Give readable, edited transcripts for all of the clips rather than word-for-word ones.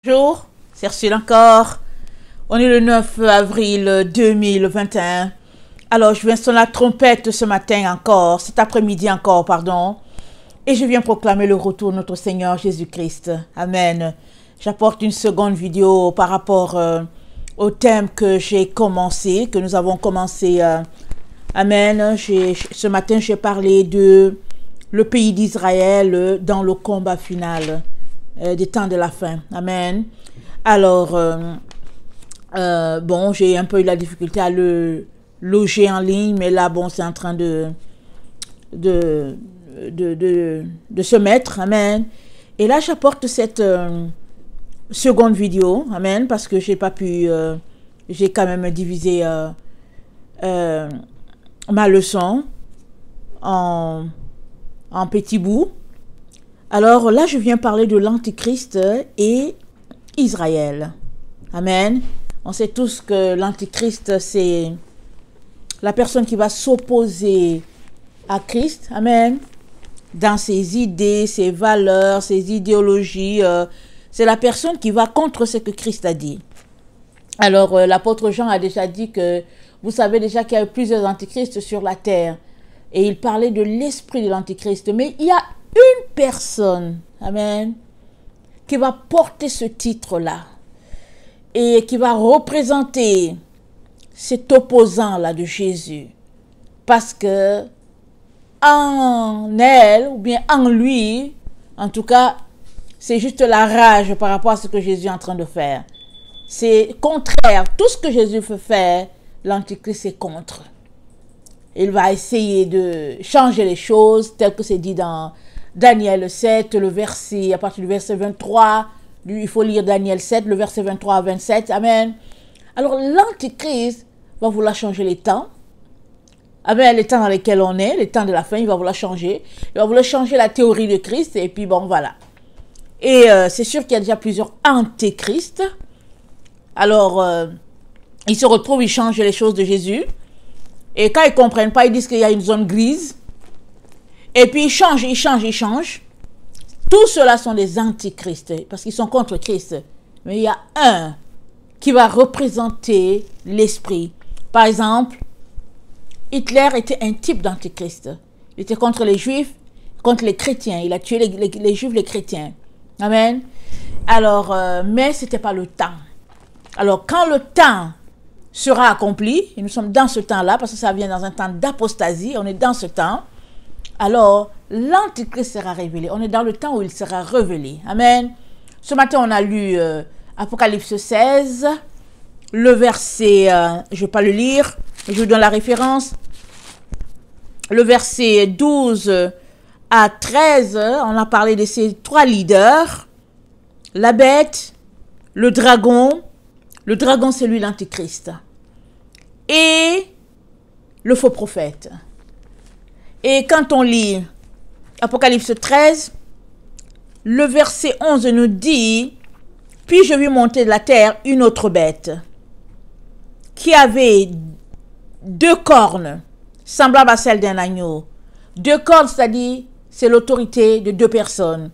Bonjour, c'est Ursule encore. On est le 9 avril 2021. Alors, je viens sonner la trompette ce matin encore, cet après-midi encore, pardon. Et je viens proclamer le retour de notre Seigneur Jésus-Christ. Amen. J'apporte une seconde vidéo par rapport au thème que j'ai commencé, que nous avons commencé. Amen. Ce matin, j'ai parlé de le pays d'Israël dans le combat final des temps de la fin. Amen. Alors, bon, j'ai un peu eu la difficulté à le loger en ligne, mais là, bon, c'est en train de se mettre. Amen. Et là, j'apporte cette seconde vidéo. Amen. Parce que j'ai pas pu, j'ai quand même divisé ma leçon en petits bouts. Alors là, je viens parler de l'Antichrist et Israël. Amen. On sait tous que l'Antichrist, c'est la personne qui va s'opposer à Christ. Amen. Dans ses idées, ses valeurs, ses idéologies. C'est la personne qui va contre ce que Christ a dit. Alors, l'apôtre Jean a déjà dit que, vous savez déjà qu'il y a eu plusieurs antichrists sur la terre. Et il parlait de l'esprit de l'Antichrist. Mais il y a une personne, amen, qui va porter ce titre-là. Et qui va représenter cet opposant-là de Jésus. Parce que en elle, ou bien en lui, en tout cas, c'est juste la rage par rapport à ce que Jésus est en train de faire. C'est contraire. Tout ce que Jésus veut faire, l'Antichrist est contre. Il va essayer de changer les choses, tel que c'est dit dans Daniel 7, le verset, à partir du verset 23, il faut lire Daniel 7, le verset 23 à 27, amen. Alors l'Antichrist va vouloir changer les temps, amen, les temps dans lesquels on est, les temps de la fin, il va vouloir changer. Il va vouloir changer la théorie de Christ, et puis bon, voilà. Et c'est sûr qu'il y a déjà plusieurs antéchrists. Alors, ils se retrouvent, ils changent les choses de Jésus. Et quand ils ne comprennent pas, ils disent qu'il y a une zone grise. Et puis ils changent. Tous ceux-là sont des antichrists, parce qu'ils sont contre Christ. Mais il y a un qui va représenter l'esprit. Par exemple, Hitler était un type d'antichrist. Il était contre les Juifs, contre les chrétiens. Il a tué les Juifs, les chrétiens. Amen. Alors, mais ce n'était pas le temps. Alors, quand le temps sera accompli, et nous sommes dans ce temps-là, parce que ça vient dans un temps d'apostasie, on est dans ce temps, alors l'Antichrist sera révélé. On est dans le temps où il sera révélé. Amen. Ce matin, on a lu Apocalypse 16, le verset, je ne vais pas le lire, je vous donne la référence. Le verset 12 à 13, on a parlé de ces trois leaders. La bête, le dragon. Le dragon, c'est lui l'Antichrist. Et le faux prophète. Et quand on lit Apocalypse 13, le verset 11 nous dit « Puis je vis monter de la terre une autre bête, qui avait deux cornes, semblables à celles d'un agneau. » Deux cornes, c'est-à-dire, c'est l'autorité de deux personnes.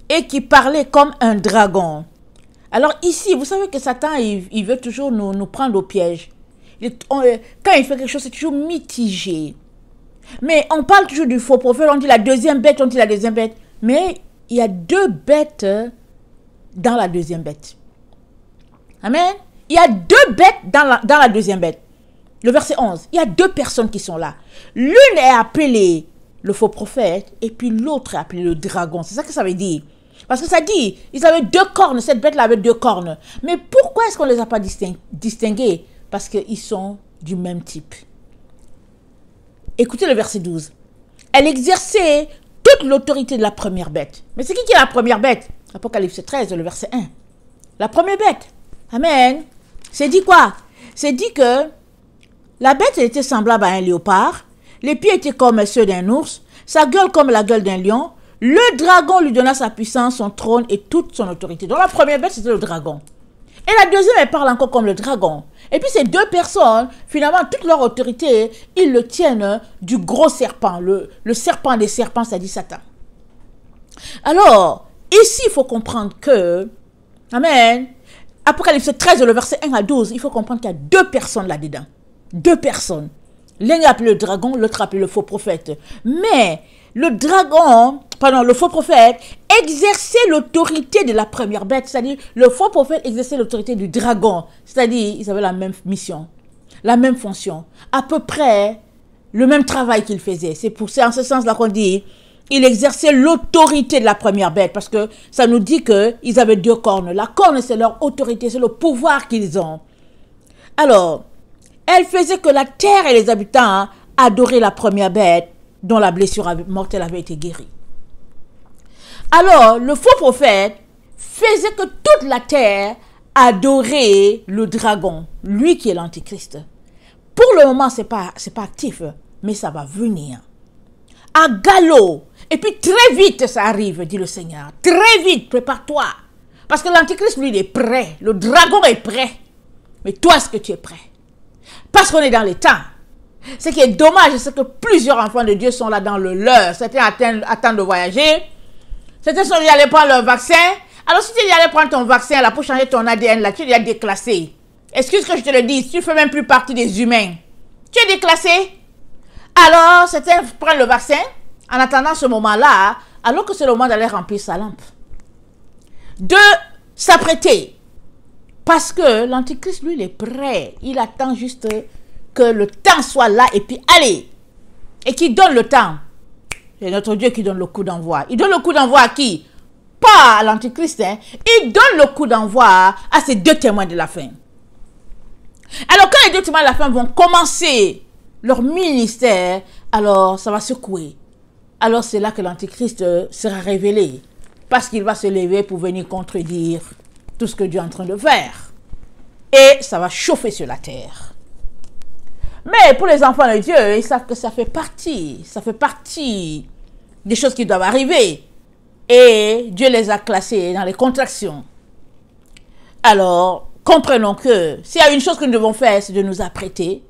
Et qui parlait comme un dragon. Alors ici, vous savez que Satan, il veut toujours nous prendre au piège. Quand il fait quelque chose, c'est toujours mitigé. Mais on parle toujours du faux prophète, on dit la deuxième bête, on dit la deuxième bête. Mais il y a deux bêtes dans la deuxième bête. Amen. Il y a deux bêtes dans la deuxième bête. Le verset 11, il y a deux personnes qui sont là. L'une est appelée le faux prophète et puis l'autre est appelée le dragon. C'est ça que ça veut dire. Parce que ça dit, ils avaient deux cornes, cette bête-là avait deux cornes. Mais pourquoi est-ce qu'on ne les a pas distingués? Parce qu'ils sont du même type. Écoutez le verset 12. Elle exerçait toute l'autorité de la première bête. Mais c'est qui est la première bête? Apocalypse 13, le verset 1. La première bête. Amen. C'est dit quoi? C'est dit que la bête elle était semblable à un léopard. Les pieds étaient comme ceux d'un ours. Sa gueule comme la gueule d'un lion. Le dragon lui donna sa puissance, son trône et toute son autorité. Donc la première bête, c'était le dragon. Et la deuxième, elle parle encore comme le dragon. Et puis ces deux personnes, finalement, toute leur autorité, ils le tiennent du gros serpent. Le serpent des serpents, c'est-à-dire Satan. Alors, ici, il faut comprendre que Amen. Apocalypse 13, le verset 1 à 12, il faut comprendre qu'il y a deux personnes là-dedans. Deux personnes. L'un est appelé le dragon, l'autre appelé le faux prophète. Mais le dragon, pardon, le faux prophète exerçait l'autorité de la première bête. C'est-à-dire, le faux prophète exerçait l'autorité du dragon. C'est-à-dire, ils avaient la même mission, la même fonction. À peu près le même travail qu'ils faisaient. C'est en ce sens-là qu'on dit, il exerçait l'autorité de la première bête. Parce que ça nous dit qu'ils avaient deux cornes. La corne, c'est leur autorité, c'est le pouvoir qu'ils ont. Alors, elle faisait que la terre et les habitants adoraient la première bête dont la blessure mortelle avait été guérie. Alors, le faux prophète faisait que toute la terre adorait le dragon, lui qui est l'antichrist. Pour le moment, c'est pas actif, mais ça va venir. À galop. Et puis très vite, ça arrive, dit le Seigneur. Très vite, prépare-toi. Parce que l'antichrist, lui, il est prêt. Le dragon est prêt. Mais toi, est-ce que tu es prêt? Parce qu'on est dans les temps. Ce qui est dommage, c'est que plusieurs enfants de Dieu sont là dans le leur. Certains attendent de voyager. Certains sont allés prendre leur vaccin. Alors, si tu es allé prendre ton vaccin là pour changer ton ADN, là, tu es déjà déclassé. Excuse que je te le dise, tu ne fais même plus partie des humains. Tu es déclassé. Alors, certains prennent le vaccin en attendant ce moment-là, alors que c'est le moment d'aller remplir sa lampe. De s'apprêter. Parce que l'antichrist, lui, il est prêt. Il attend juste que le temps soit là et puis allez. Et qui donne le temps? C'est notre Dieu qui donne le coup d'envoi. Il donne le coup d'envoi à qui? Pas à l'antichrist. Hein? Il donne le coup d'envoi à ces deux témoins de la fin. Alors quand les deux témoins de la fin vont commencer leur ministère, alors ça va secouer. Alors c'est là que l'antichrist sera révélé. Parce qu'il va se lever pour venir contredire tout ce que Dieu est en train de faire. Et ça va chauffer sur la terre. Mais pour les enfants de Dieu, ils savent que ça fait partie des choses qui doivent arriver. Et Dieu les a classés dans les contractions. Alors, comprenons que s'il y a une chose que nous devons faire, c'est de nous apprêter.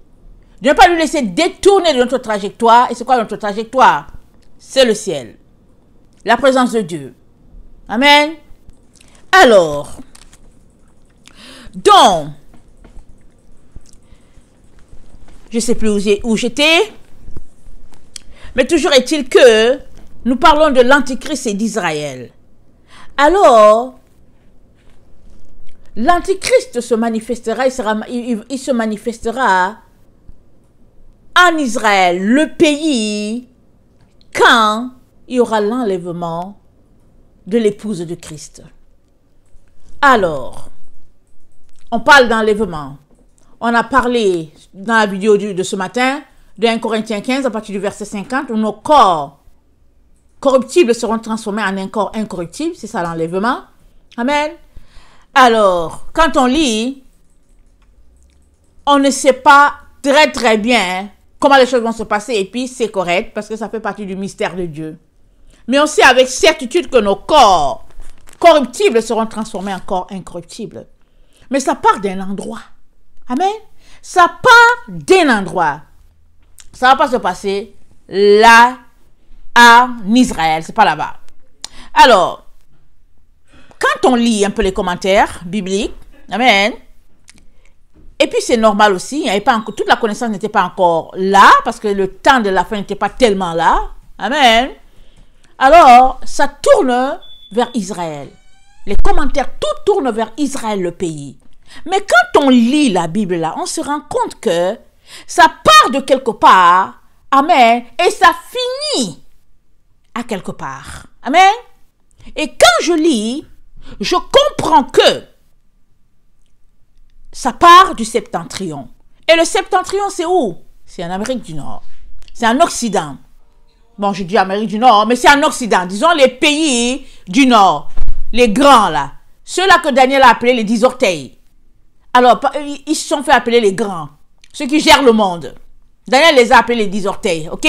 De ne pas nous laisser détourner de notre trajectoire. Et c'est quoi notre trajectoire? C'est le ciel. La présence de Dieu. Amen. Alors, donc, je ne sais plus où j'étais, mais toujours est-il que nous parlons de l'Antichrist et d'Israël. Alors, l'Antichrist se manifestera, il se manifestera en Israël, le pays, quand il y aura l'enlèvement de l'épouse de Christ. Alors, on parle d'enlèvement. On a parlé dans la vidéo de ce matin de 1 Corinthiens 15 à partir du verset 50 où nos corps corruptibles seront transformés en un corps incorruptible. C'est ça l'enlèvement. Amen. Alors, quand on lit, on ne sait pas très bien comment les choses vont se passer et puis c'est correct parce que ça fait partie du mystère de Dieu. Mais on sait avec certitude que nos corps corruptibles seront transformés en corps incorruptibles. Mais ça part d'un endroit. Amen. Ça part d'un endroit. Ça ne va pas se passer là, en Israël. C'est pas là-bas. Alors, quand on lit un peu les commentaires bibliques, amen, et puis c'est normal aussi, il y avait pas encore, toute la connaissance n'était pas encore là, parce que le temps de la fin n'était pas tellement là, amen, alors ça tourne vers Israël. Les commentaires, tout tourne vers Israël, le pays. Mais quand on lit la Bible là, on se rend compte que ça part de quelque part, amen, et ça finit à quelque part, amen. Et quand je lis, je comprends que ça part du septentrion. Et le septentrion, c'est où? C'est en Amérique du Nord. C'est en Occident. Bon, je dis Amérique du Nord, mais c'est en Occident. Disons les pays du Nord. Les grands, là. Ceux-là que Daniel a appelés les 10 orteils. Alors, ils se sont fait appeler les grands. Ceux qui gèrent le monde. Daniel les a appelés les 10 orteils, ok?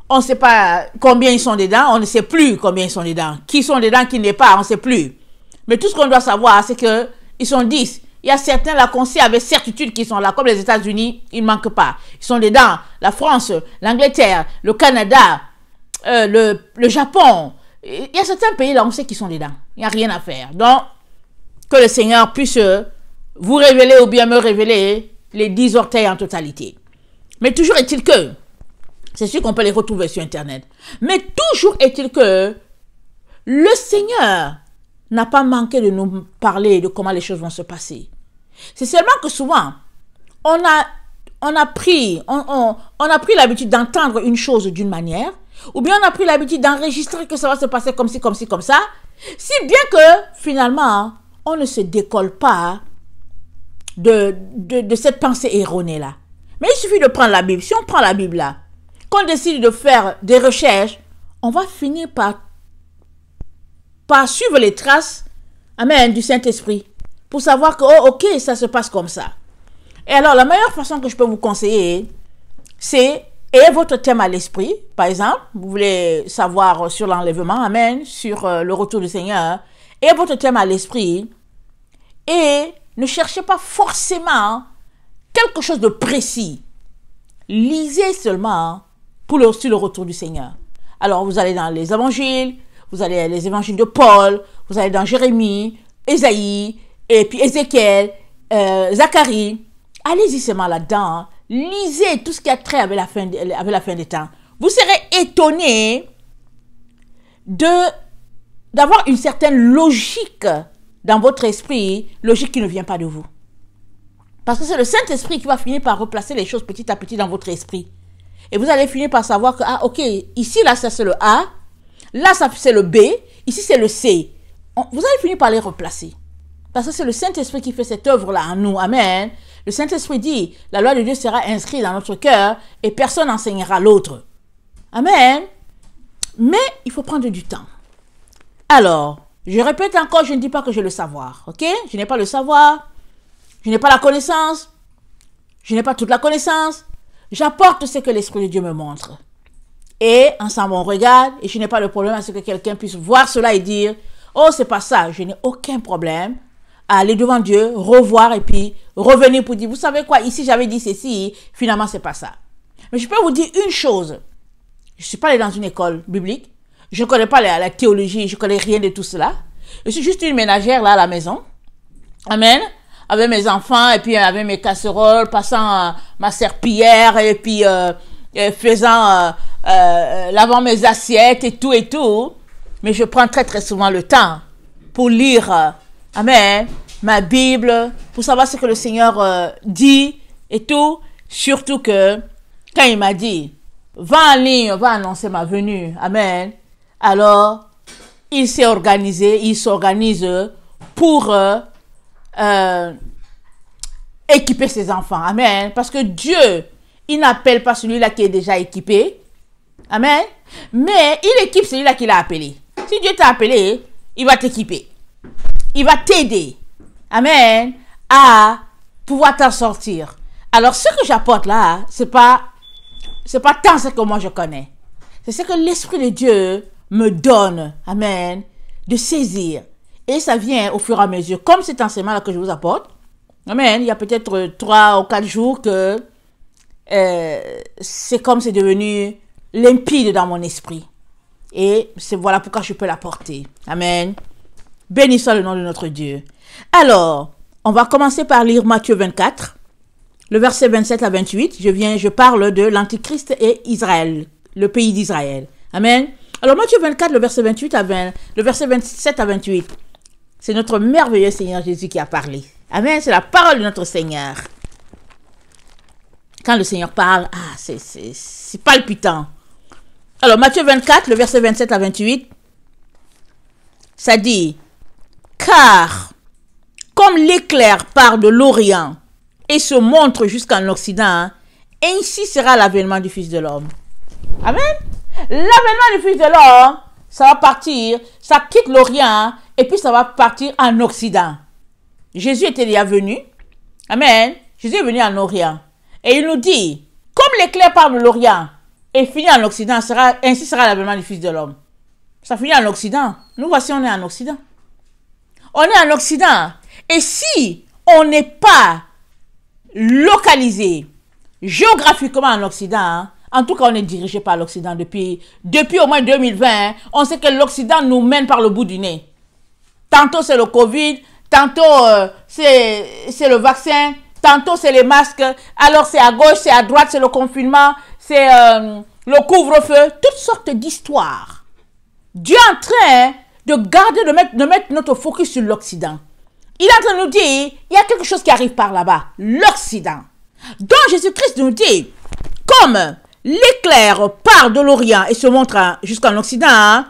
On ne sait pas combien ils sont dedans. On ne sait plus combien ils sont dedans. Qui sont dedans, qui n'est pas, on ne sait plus. Mais tout ce qu'on doit savoir, c'est qu'ils sont 10. Il y a certains là qu'on sait avec certitude qu'ils sont là, comme les États-Unis, ils ne manquent pas. Ils sont dedans. La France, l'Angleterre, le Canada, le Japon. Il y a certains pays là, on sait qu'ils sont dedans. Il n'y a rien à faire. Donc, que le Seigneur puisse vous révéler ou bien me révéler les 10 orteils en totalité. Mais toujours est-il que, c'est sûr qu'on peut les retrouver sur Internet, mais toujours est-il que le Seigneur n'a pas manqué de nous parler de comment les choses vont se passer. C'est seulement que souvent, on a pris l'habitude d'entendre une chose d'une manière, ou bien on a pris l'habitude d'enregistrer que ça va se passer comme ci, comme ci, comme ça, si bien que finalement, on ne se décolle pas de cette pensée erronée-là. Mais il suffit de prendre la Bible. Si on prend la Bible là, qu'on décide de faire des recherches, on va finir par suivre les traces, amen, du Saint-Esprit, pour savoir que, oh, ok, ça se passe comme ça. Et alors, la meilleure façon que je peux vous conseiller, c'est, ayez votre thème à l'esprit, par exemple, vous voulez savoir sur l'enlèvement, amen, sur le retour du Seigneur, ayez votre thème à l'esprit, et ne cherchez pas forcément quelque chose de précis. Lisez seulement sur le retour du Seigneur. Alors, vous allez dans les évangiles, vous allez dans les évangiles de Paul, vous allez dans Jérémie, Ésaïe, et puis Ézéchiel, Zacharie. Allez-y seulement là-dedans. Lisez tout ce qui a trait avec la fin des temps. Vous serez étonné d'avoir une certaine logique dans votre esprit, logique qui ne vient pas de vous. Parce que c'est le Saint-Esprit qui va finir par replacer les choses petit à petit dans votre esprit. Et vous allez finir par savoir que, ah, ok, ici, là, ça c'est le A, là, ça c'est le B, ici c'est le C. Vous allez finir par les replacer. Parce que c'est le Saint-Esprit qui fait cette œuvre-là en nous. Amen. Le Saint-Esprit dit, la loi de Dieu sera inscrite dans notre cœur et personne n'enseignera l'autre. Amen. Mais il faut prendre du temps. Alors, je répète encore, je ne dis pas que j'ai le savoir. Ok? Je n'ai pas le savoir. Je n'ai pas la connaissance. Je n'ai pas toute la connaissance. J'apporte ce que l'Esprit de Dieu me montre. Et ensemble, on regarde. Et je n'ai pas de problème à ce que quelqu'un puisse voir cela et dire, oh, c'est pas ça. Je n'ai aucun problème à aller devant Dieu, revoir et puis revenir pour dire, vous savez quoi, ici j'avais dit ceci, finalement c'est pas ça. Mais je peux vous dire une chose. Je ne suis pas allée dans une école biblique. Je ne connais pas la théologie. Je ne connais rien de tout cela. Je suis juste une ménagère là à la maison. Amen. Avec mes enfants et puis avec mes casseroles, passant ma serpillière et puis lavant mes assiettes et tout. Mais je prends très très souvent le temps pour lire, amen, ma Bible, pour savoir ce que le Seigneur dit et tout. Surtout que quand il m'a dit, va en ligne, va annoncer ma venue, amen. Alors, il s'organise pour équiper ses enfants. Amen. Parce que Dieu, il n'appelle pas celui-là qui est déjà équipé. Amen. Mais il équipe celui-là qui l'a appelé. Si Dieu t'a appelé, il va t'équiper. Il va t'aider. Amen. À pouvoir t'en sortir. Alors, ce que j'apporte là, c'est pas tant ce que moi je connais. C'est ce que l'Esprit de Dieu me donne. Amen. De saisir. Et ça vient au fur et à mesure. Comme cet enseignement-là que je vous apporte. Amen. Il y a peut-être 3 ou 4 jours que c'est comme c'est devenu limpide dans mon esprit. Et voilà pourquoi je peux l'apporter. Amen. Béni soit le nom de notre Dieu. Alors, on va commencer par lire Matthieu 24, le verset 27 à 28. Je parle de l'Antichrist et Israël, le pays d'Israël. Amen. Alors, Matthieu 24, le verset 27 à 28. C'est notre merveilleux Seigneur Jésus qui a parlé. Amen. C'est la parole de notre Seigneur. Quand le Seigneur parle, c'est palpitant. Alors, Matthieu 24, le verset 27 à 28, ça dit, « Car, comme l'éclair part de l'Orient et se montre jusqu'en Occident, ainsi sera l'avènement du Fils de l'homme. » Amen. L'avènement du Fils de l'homme, ça va partir, ça quitte l'Orient et puis ça va partir en Occident. Jésus était déjà venu. Amen. Jésus est venu en Orient. Et il nous dit, comme l'éclair part de l'Orient et finit en Occident, ainsi sera l'avènement du Fils de l'homme. Ça finit en Occident. Nous voici, on est en Occident. On est en Occident. Et si on n'est pas localisé géographiquement en Occident, en tout cas, on est dirigé par l'Occident depuis au moins 2020. On sait que l'Occident nous mène par le bout du nez. Tantôt c'est le Covid, tantôt c'est le vaccin, tantôt c'est les masques, alors c'est à gauche, c'est à droite, c'est le confinement, c'est le couvre-feu, toutes sortes d'histoires. Dieu est en train de garder, de mettre notre focus sur l'Occident. Il est en train de nous dire, il y a quelque chose qui arrive par là-bas, l'Occident. Donc Jésus-Christ nous dit, comme l'éclair part de l'Orient et se montre jusqu'en Occident,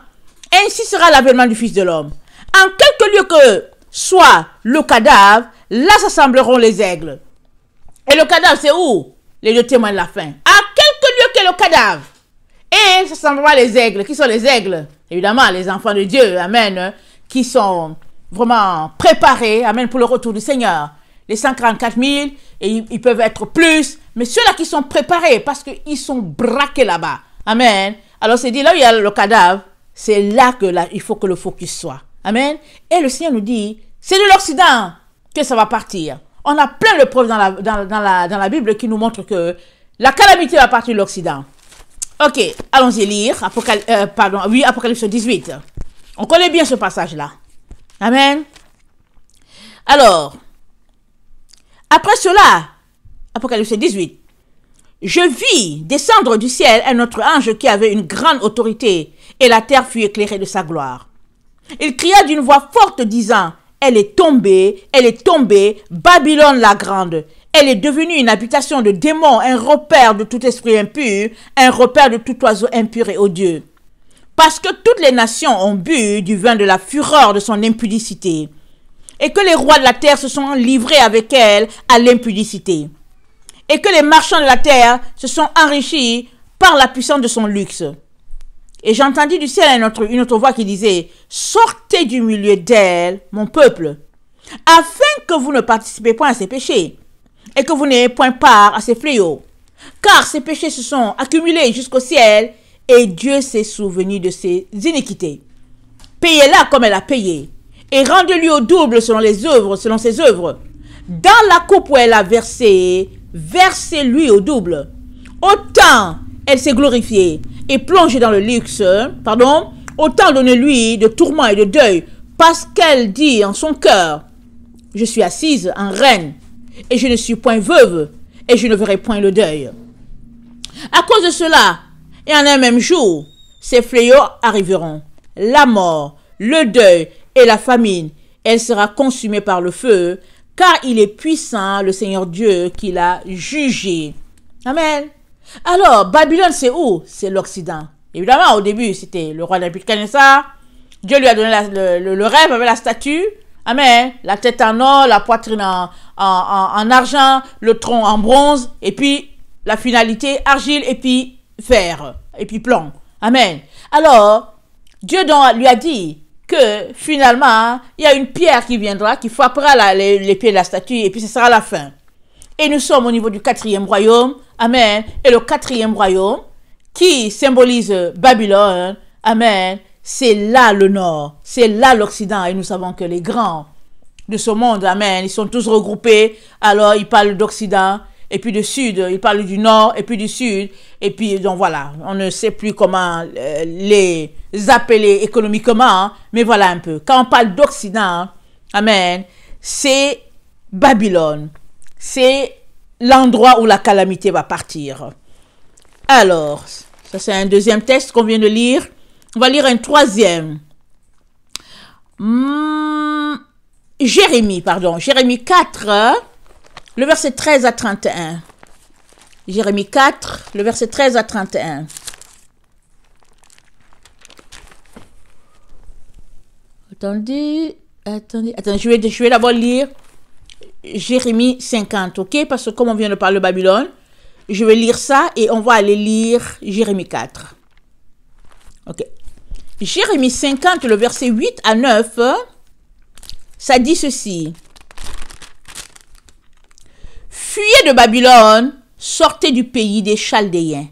ainsi sera l'avènement du Fils de l'homme. En quelque lieu que soit le cadavre, là s'assembleront les aigles. Et le cadavre, c'est où? Les deux témoins de la fin. À quelque lieu qu'est le cadavre, et s'assemblera les aigles. Qui sont les aigles? Évidemment, les enfants de Dieu, amen, qui sont vraiment préparés, amen, pour le retour du Seigneur. Les 144 000, et ils peuvent être plus, mais ceux-là qui sont préparés, parce qu'ils sont braqués là-bas. Amen. Alors c'est dit, là où il y a le cadavre, c'est là que il faut que le focus soit. Amen. Et le Seigneur nous dit, c'est de l'Occident que ça va partir. On a plein de preuves dans la Bible qui nous montrent que la calamité va partir de l'Occident. Ok, allons-y lire. Apocalypse 18. On connaît bien ce passage-là. Amen. Alors, après cela, Apocalypse 18, je vis descendre du ciel un autre ange qui avait une grande autorité, et la terre fut éclairée de sa gloire. Il cria d'une voix forte disant, elle est tombée, Babylone la grande. Elle est devenue une habitation de démons, un repère de tout esprit impur, un repère de tout oiseau impur et odieux. Parce que toutes les nations ont bu du vin de la fureur de son impudicité, et que les rois de la terre se sont livrés avec elle à l'impudicité, et que les marchands de la terre se sont enrichis par la puissance de son luxe. Et j'entendis du ciel une autre voix qui disait, « Sortez du milieu d'elle, mon peuple, afin que vous ne participez point à ses péchés, et que vous n'ayez point part à ses fléaux. Car ses péchés se sont accumulés jusqu'au ciel, et Dieu s'est souvenu de ses iniquités. Payez-la comme elle a payé, et rendez-lui au double selon ses œuvres. Dans la coupe où elle a versé, versez-lui au double. Autant elle s'est glorifiée et plongée dans le luxe, autant donnez-lui de tourments et de deuil, parce qu'elle dit en son cœur, je suis assise en reine, et je ne suis point veuve, et je ne verrai point le deuil. À cause de cela, et en un même jour, ces fléaux arriveront, la mort, le deuil et la famine. Elle sera consumée par le feu, car il est puissant, le Seigneur Dieu, qui l'a jugé. Amen. Alors, Babylone, c'est où? C'est l'Occident. Évidemment, au début, c'était le roi Nebuchadnezzar. Dieu lui a donné le rêve avec la statue. Amen. La tête en or, la poitrine en argent, le tronc en bronze, et puis la finalité, argile, et puis fer, et puis plomb. Amen. Alors, Dieu lui a dit que finalement, il y a une pierre qui viendra, qui frappera les pieds de la statue, et puis ce sera la fin. Et nous sommes au niveau du 4e royaume. Amen. Et le 4e royaume, qui symbolise Babylone, amen, c'est là le nord, c'est là l'Occident. Et nous savons que les grands de ce monde, amen, ils sont tous regroupés. Alors, ils parlent d'Occident, et puis du sud, ils parlent du nord, et puis du sud. Et puis, donc voilà, on ne sait plus comment les appeler économiquement, mais voilà un peu. Quand on parle d'Occident, amen, c'est Babylone. C'est l'endroit où la calamité va partir. Alors, ça c'est un deuxième texte qu'on vient de lire. On va lire un troisième. Jérémie 4, le verset 13 à 31. Jérémie 4, le verset 13 à 31. Attendez, je vais d'abord lire Jérémie 50, ok? Parce que comme on vient de parler de Babylone, je vais lire ça et on va aller lire Jérémie 4. Ok. Jérémie 50, le verset 8 à 9, ça dit ceci. Fuyez de Babylone, sortez du pays des Chaldéens,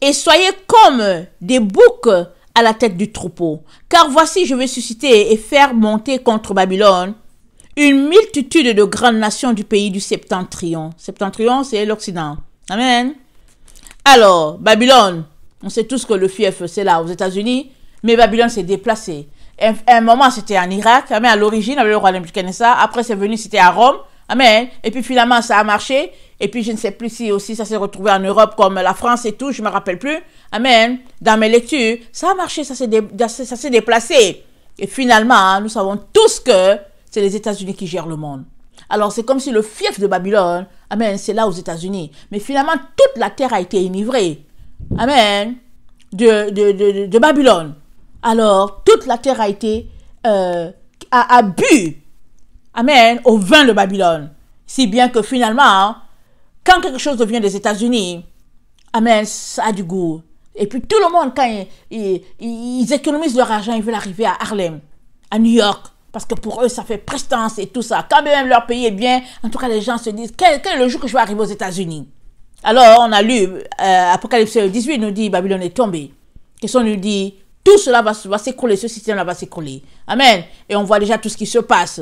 et soyez comme des boucs à la tête du troupeau. Car voici, je vais susciter et faire monter contre Babylone une multitude de grandes nations du pays du Septentrion. Septentrion, c'est l'Occident. Amen. Alors, Babylone, on sait tous que le fief, c'est là, aux États-Unis, mais Babylone s'est déplacée. un moment, c'était en Irak. Amen. À l'origine, avec le roi Nebuchadnezzar. Après, c'est venu, c'était à Rome. Amen. Et puis, finalement, ça a marché. Et puis, je ne sais plus si aussi ça s'est retrouvé en Europe comme la France et tout. Je ne me rappelle plus. Amen. Dans mes lectures, ça a marché, ça s'est déplacé. Et finalement, nous savons tous que c'est les États-Unis qui gèrent le monde. Alors, c'est comme si le fief de Babylone, amen, c'est là aux États-Unis. Mais finalement, toute la terre a été enivrée. Amen. De Babylone. Alors, toute la terre a été, a bu, amen, au vin de Babylone. Si bien que finalement, quand quelque chose vient des États-Unis, amen, ça a du goût. Et puis tout le monde, quand ils économisent leur argent, ils veulent arriver à Harlem, à New York, parce que pour eux, ça fait prestance et tout ça. Quand même leur pays est bien, en tout cas, les gens se disent, quel est le jour que je vais arriver aux États-Unis? Alors, on a lu, Apocalypse 18 nous dit, Babylone est tombée. Question nous dit, tout cela va s'écrouler, ce système-là va s'écrouler. Amen. Et on voit déjà tout ce qui se passe.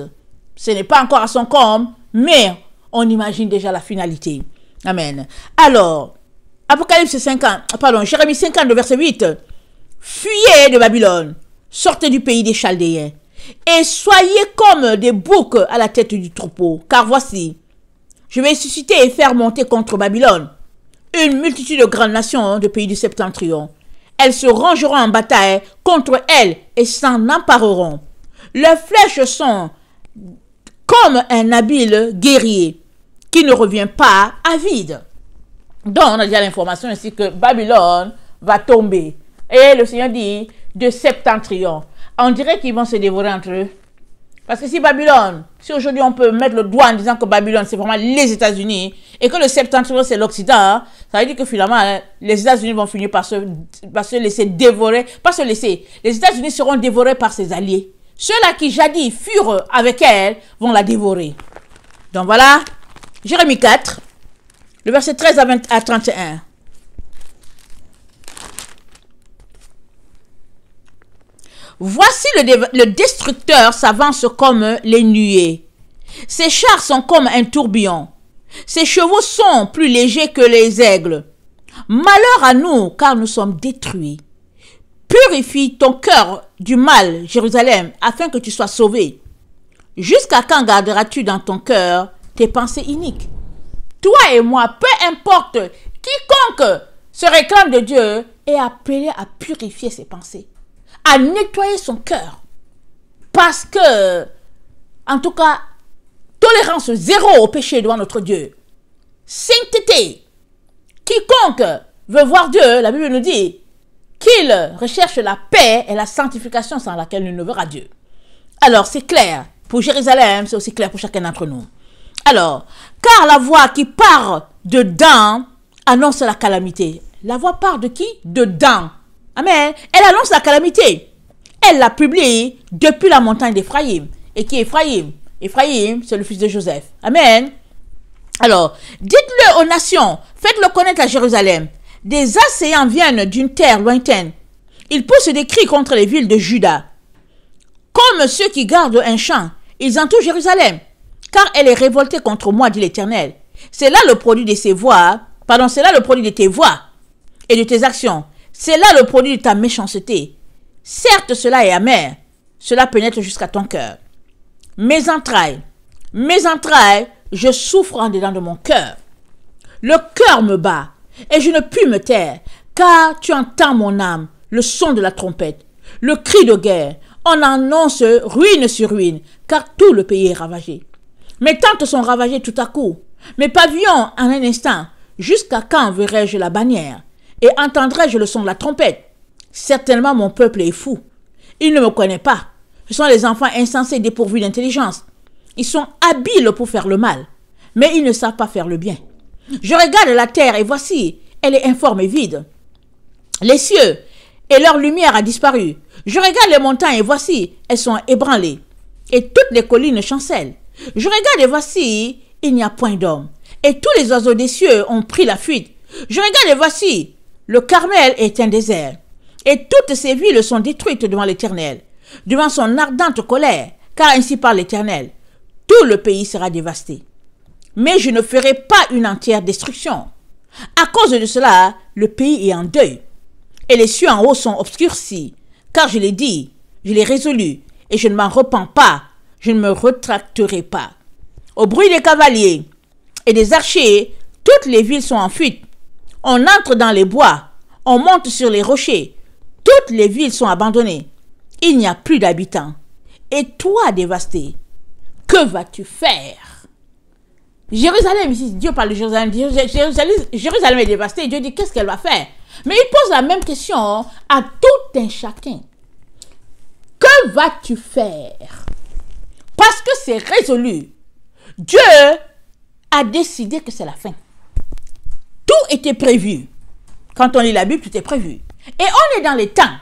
Ce n'est pas encore à son comble, mais on imagine déjà la finalité. Amen. Alors, Apocalypse 50, pardon, Jérémie 50, verset 8. Fuyez de Babylone, sortez du pays des Chaldéens, et soyez comme des boucs à la tête du troupeau, car voici, je vais susciter et faire monter contre Babylone une multitude de grandes nations de pays du septentrion. Elles se rangeront en bataille contre elle et s'en empareront. Leurs flèches sont comme un habile guerrier qui ne revient pas à vide. Donc, on a déjà l'information ici que Babylone va tomber. Et le Seigneur dit de septentrion. On dirait qu'ils vont se dévorer entre eux. Parce que si Babylone, si aujourd'hui on peut mettre le doigt en disant que Babylone c'est vraiment les États-Unis et que le septentrion c'est l'Occident, ça veut dire que finalement les États-Unis vont finir par se laisser dévorer, pas se laisser. Les États-Unis seront dévorés par ses alliés. Ceux-là qui jadis furent avec elle vont la dévorer. Donc voilà, Jérémie 4, le verset 13 à 31. Voici le destructeur s'avance comme les nuées. Ses chars sont comme un tourbillon. Ses chevaux sont plus légers que les aigles. Malheur à nous, car nous sommes détruits. Purifie ton cœur du mal, Jérusalem, afin que tu sois sauvé. Jusqu'à quand garderas-tu dans ton cœur tes pensées iniques? Toi et moi, peu importe, quiconque se réclame de Dieu est appelé à purifier ses pensées, à nettoyer son cœur. Parce que, en tout cas, tolérance zéro au péché devant notre Dieu. Sainteté. Quiconque veut voir Dieu, la Bible nous dit qu'il recherche la paix et la sanctification sans laquelle il ne verra Dieu. Alors, c'est clair. Pour Jérusalem, c'est aussi clair pour chacun d'entre nous. Alors, car la voix qui part dedans annonce la calamité. La voix part de qui? Dedans. Amen. Elle annonce la calamité. Elle la publie depuis la montagne d'Éphraïm. Et qui est Éphraïm? Éphraïm, c'est le fils de Joseph. Amen. Alors, dites-le aux nations, faites-le connaître à Jérusalem. Des assaillants viennent d'une terre lointaine. Ils poussent des cris contre les villes de Juda. Comme ceux qui gardent un champ, ils entourent Jérusalem. Car elle est révoltée contre moi, dit l'Éternel. C'est là le produit de ses voix, c'est là le produit de tes voix et de tes actions. C'est là le produit de ta méchanceté. Certes, cela est amer. Cela pénètre jusqu'à ton cœur. Mes entrailles, je souffre en dedans de mon cœur. Le cœur me bat et je ne puis me taire, car tu entends mon âme, le son de la trompette, le cri de guerre. On annonce ruine sur ruine, car tout le pays est ravagé. Mes tentes sont ravagées tout à coup, mes pavillons en un instant. Jusqu'à quand verrai-je la bannière et entendrai-je le son de la trompette? Certainement mon peuple est fou. Il ne me connaît pas. Ce sont les enfants insensés dépourvus d'intelligence. Ils sont habiles pour faire le mal, mais ils ne savent pas faire le bien. Je regarde la terre et voici, elle est informe et vide. Les cieux et leur lumière a disparu. Je regarde les montagnes et voici, elles sont ébranlées. Et toutes les collines chancellent. Je regarde et voici, il n'y a point d'homme. Et tous les oiseaux des cieux ont pris la fuite. Je regarde et voici, le Carmel est un désert. Et toutes ces villes sont détruites devant l'Éternel, devant son ardente colère, car ainsi parle l'Éternel. Tout le pays sera dévasté. Mais je ne ferai pas une entière destruction. À cause de cela, le pays est en deuil. Et les cieux en haut sont obscurcis. Car je l'ai dit, Je l'ai résolu et je ne m'en repens pas. Je ne me retracterai pas. Au bruit des cavaliers et des archers, toutes les villes sont en fuite. On entre dans les bois, on monte sur les rochers. Toutes les villes sont abandonnées. Il n'y a plus d'habitants. Et toi, dévasté, que vas-tu faire? Jérusalem, ici, Dieu parle de Jérusalem. Jérusalem est dévastée. Dieu dit, qu'est-ce qu'elle va faire? Mais il pose la même question à tout un chacun. Que vas-tu faire? Parce que c'est résolu. Dieu a décidé que c'est la fin. Tout était prévu. Quand on lit la Bible, tout est prévu. Et on est dans les temps.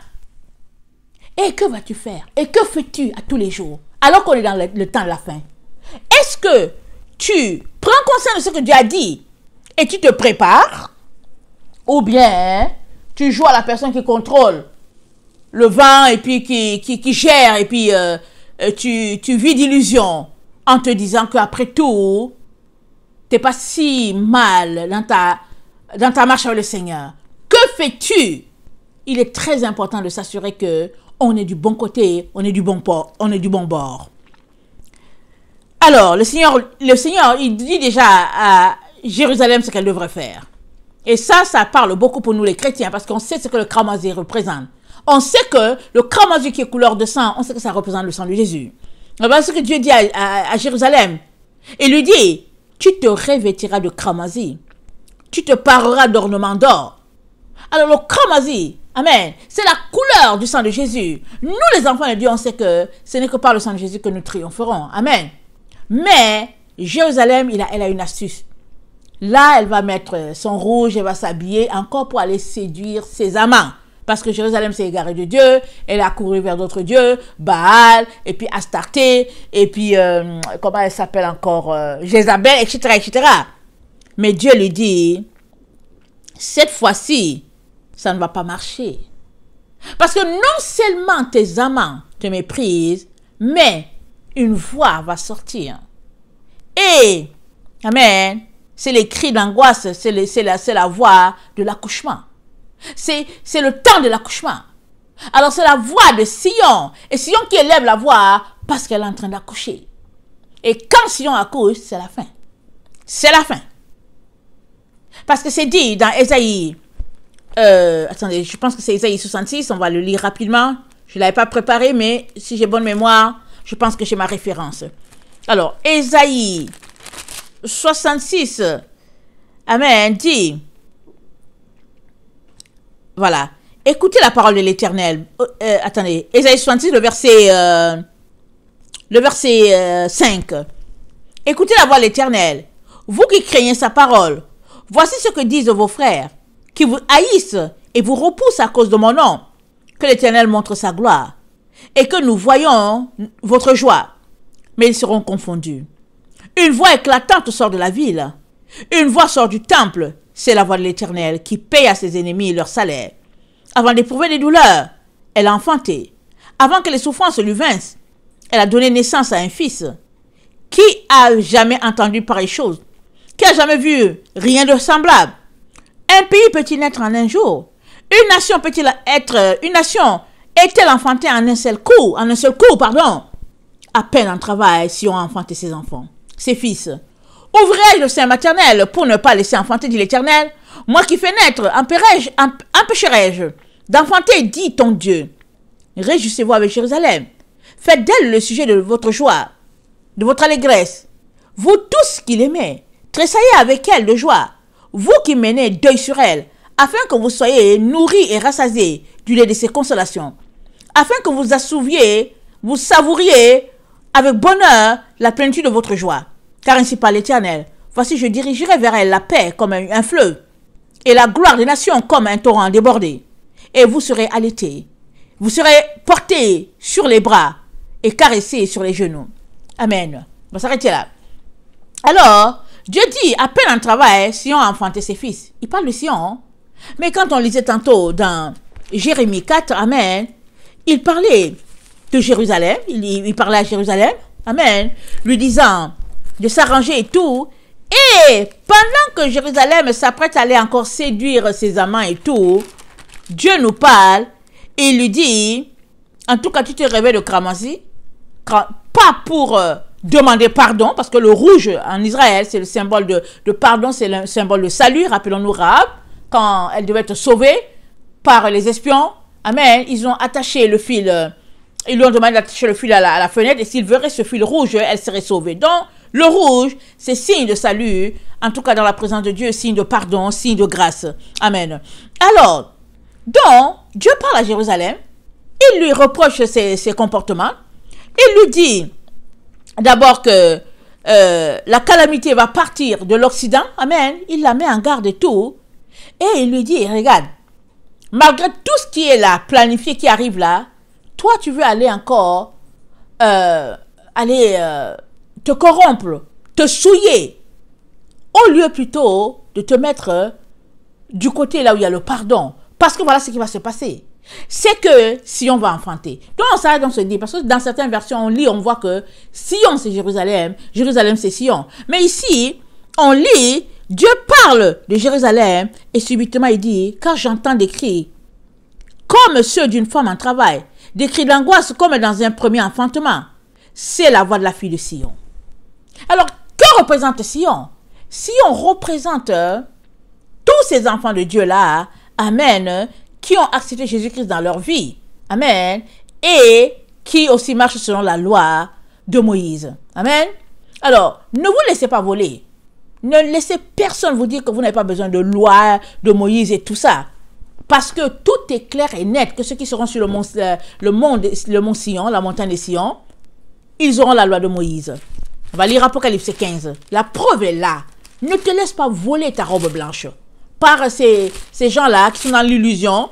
Et que vas-tu faire? Et que fais-tu à tous les jours? Alors qu'on est dans le temps de la fin. Est-ce que tu prends conscience de ce que Dieu a dit et tu te prépares? Ou bien tu joues à la personne qui contrôle le vent et puis qui gère et puis tu vis d'illusions en te disant qu'après tout, tu n'es pas si mal dans ta marche avec le Seigneur. Que fais-tu? Il est très important de s'assurer que on est du bon côté, on est du bon bord. Alors, le Seigneur, il dit déjà à Jérusalem ce qu'elle devrait faire. Et ça parle beaucoup pour nous les chrétiens, parce qu'on sait ce que le cramoisi représente. On sait que le cramoisi qui est couleur de sang, on sait que ça représente le sang de Jésus. Voilà ce que Dieu dit à Jérusalem. Il lui dit, tu te revêtiras de cramoisi. Tu te pareras d'ornements d'or. Alors le cramoisi, amen, c'est la couleur du sang de Jésus. Nous les enfants de Dieu, on sait que ce n'est que par le sang de Jésus que nous triompherons. Amen. Mais Jérusalem, elle a une astuce. Là, elle va mettre son rouge, elle va s'habiller encore pour aller séduire ses amants. Parce que Jérusalem s'est égarée de Dieu, elle a couru vers d'autres dieux, Baal, et puis Astarté, et puis, comment elle s'appelle encore, Jézabel, etc., etc. Mais Dieu lui dit, cette fois-ci, ça ne va pas marcher. Parce que non seulement tes amants te méprisent, mais une voix va sortir. Et, amen, c'est les cris d'angoisse, c'est la voix de l'accouchement. C'est le temps de l'accouchement. Alors c'est la voix de Sion. Et Sion qui élève la voix parce qu'elle est en train d'accoucher. Et quand Sion accouche, c'est la fin. C'est la fin. Parce que c'est dit dans Ésaïe, attendez, je pense que c'est Ésaïe 66, on va le lire rapidement. Je ne l'avais pas préparé, mais si j'ai bonne mémoire, je pense que j'ai ma référence. Alors, Ésaïe 66, amen, dit, voilà, écoutez la parole de l'Éternel. Attendez, Ésaïe 66, le verset 5. Écoutez la voix de l'Éternel, vous qui craignez sa parole. Voici ce que disent vos frères, qui vous haïssent et vous repoussent à cause de mon nom. Que l'Éternel montre sa gloire, et que nous voyons votre joie. Mais ils seront confondus. Une voix éclatante sort de la ville. Une voix sort du temple. C'est la voix de l'Éternel qui paye à ses ennemis leur salaire. Avant d'éprouver des douleurs, elle a enfanté. Avant que les souffrances lui vinssent, elle a donné naissance à un fils. Qui a jamais entendu pareille chose? Qui a jamais vu rien de semblable? Un pays peut-il naître en un jour? Une nation est-elle enfantée en un seul coup, À peine en travail si on a enfanté ses enfants, ses fils. Ouvrirai-je le sein maternel pour ne pas laisser enfanter, dit l'Éternel? Moi qui fais naître, empêcherai-je d'enfanter, dit ton Dieu. Réjouissez-vous avec Jérusalem. Faites d'elle le sujet de votre joie, de votre allégresse. Vous tous qui l'aimez, tressaillez avec elle de joie. Vous qui menez deuil sur elle, afin que vous soyez nourris et rassasiés du lait de ses consolations, afin que vous savouriez avec bonheur la plénitude de votre joie. Car ainsi parle l'Éternel, voici je dirigerai vers elle la paix comme un fleuve, et la gloire des nations comme un torrent débordé. Et vous serez allaités, vous serez portés sur les bras et caressés sur les genoux. Amen. On va s'arrêter là. Alors, Dieu dit, à peine en travail, Sion a enfanté ses fils. Il parle de Sion. Mais quand on lisait tantôt dans Jérémie 4, amen, il parlait de Jérusalem, il parlait à Jérusalem, amen, lui disant de s'arranger et tout. Et pendant que Jérusalem s'apprête à aller encore séduire ses amants et tout, Dieu nous parle et il lui dit, En tout cas, tu te réveilles de Kramanzi, pas pour demander pardon, parce que le rouge en Israël, c'est le symbole de pardon, c'est le symbole de salut. Rappelons-nous Rahab, quand elle devait être sauvée par les espions. Amen. Ils ont attaché le fil, ils lui ont demandé d'attacher le fil à la fenêtre, et s'il verrait ce fil rouge, elle serait sauvée. Donc, le rouge, c'est signe de salut, en tout cas dans la présence de Dieu, signe de pardon, signe de grâce. Amen. Alors, donc, Dieu parle à Jérusalem, il lui reproche ses comportements, il lui dit d'abord que la calamité va partir de l'Occident, amen, il la met en garde et tout, et il lui dit, regarde, malgré tout ce qui est là, planifié, qui arrive là, toi tu veux aller encore, te corrompre, te souiller, au lieu plutôt de te mettre du côté là où il y a le pardon. Parce que voilà ce qui va se passer. C'est que Sion va enfanter. Donc ça on se dit, parce que dans certaines versions on lit, on voit que Sion c'est Jérusalem, Jérusalem c'est Sion. Mais ici, on lit, Dieu parle de Jérusalem et subitement il dit, car j'entends des cris comme ceux d'une femme en travail, des cris d'angoisse comme dans un premier enfantement. C'est la voix de la fille de Sion. Alors, que représente Sion? Sion représente tous ces enfants de Dieu là, amen, qui ont accepté Jésus-Christ dans leur vie, amen, et qui aussi marchent selon la loi de Moïse, amen. Alors, ne vous laissez pas voler, ne laissez personne vous dire que vous n'avez pas besoin de loi de Moïse et tout ça, parce que tout est clair et net, que ceux qui seront sur le mont Sion, la montagne de Sion, ils auront la loi de Moïse. On va lire Apocalypse 15. La preuve est là. Ne te laisse pas voler ta robe blanche par ces gens-là qui sont dans l'illusion,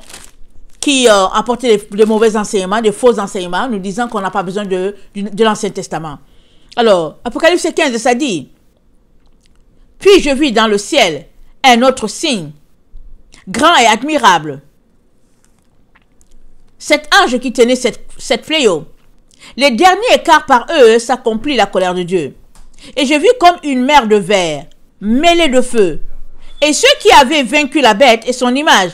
qui apportent des mauvais enseignements, des faux enseignements, nous disant qu'on n'a pas besoin de l'Ancien Testament. Alors, Apocalypse 15, ça dit, « Puis je vis dans le ciel un autre signe, grand et admirable. Cet ange qui tenait cette fléau, les derniers car par eux s'accomplit la colère de Dieu. Et je vis comme une mer de verre, mêlée de feu. Et ceux qui avaient vaincu la bête et son image,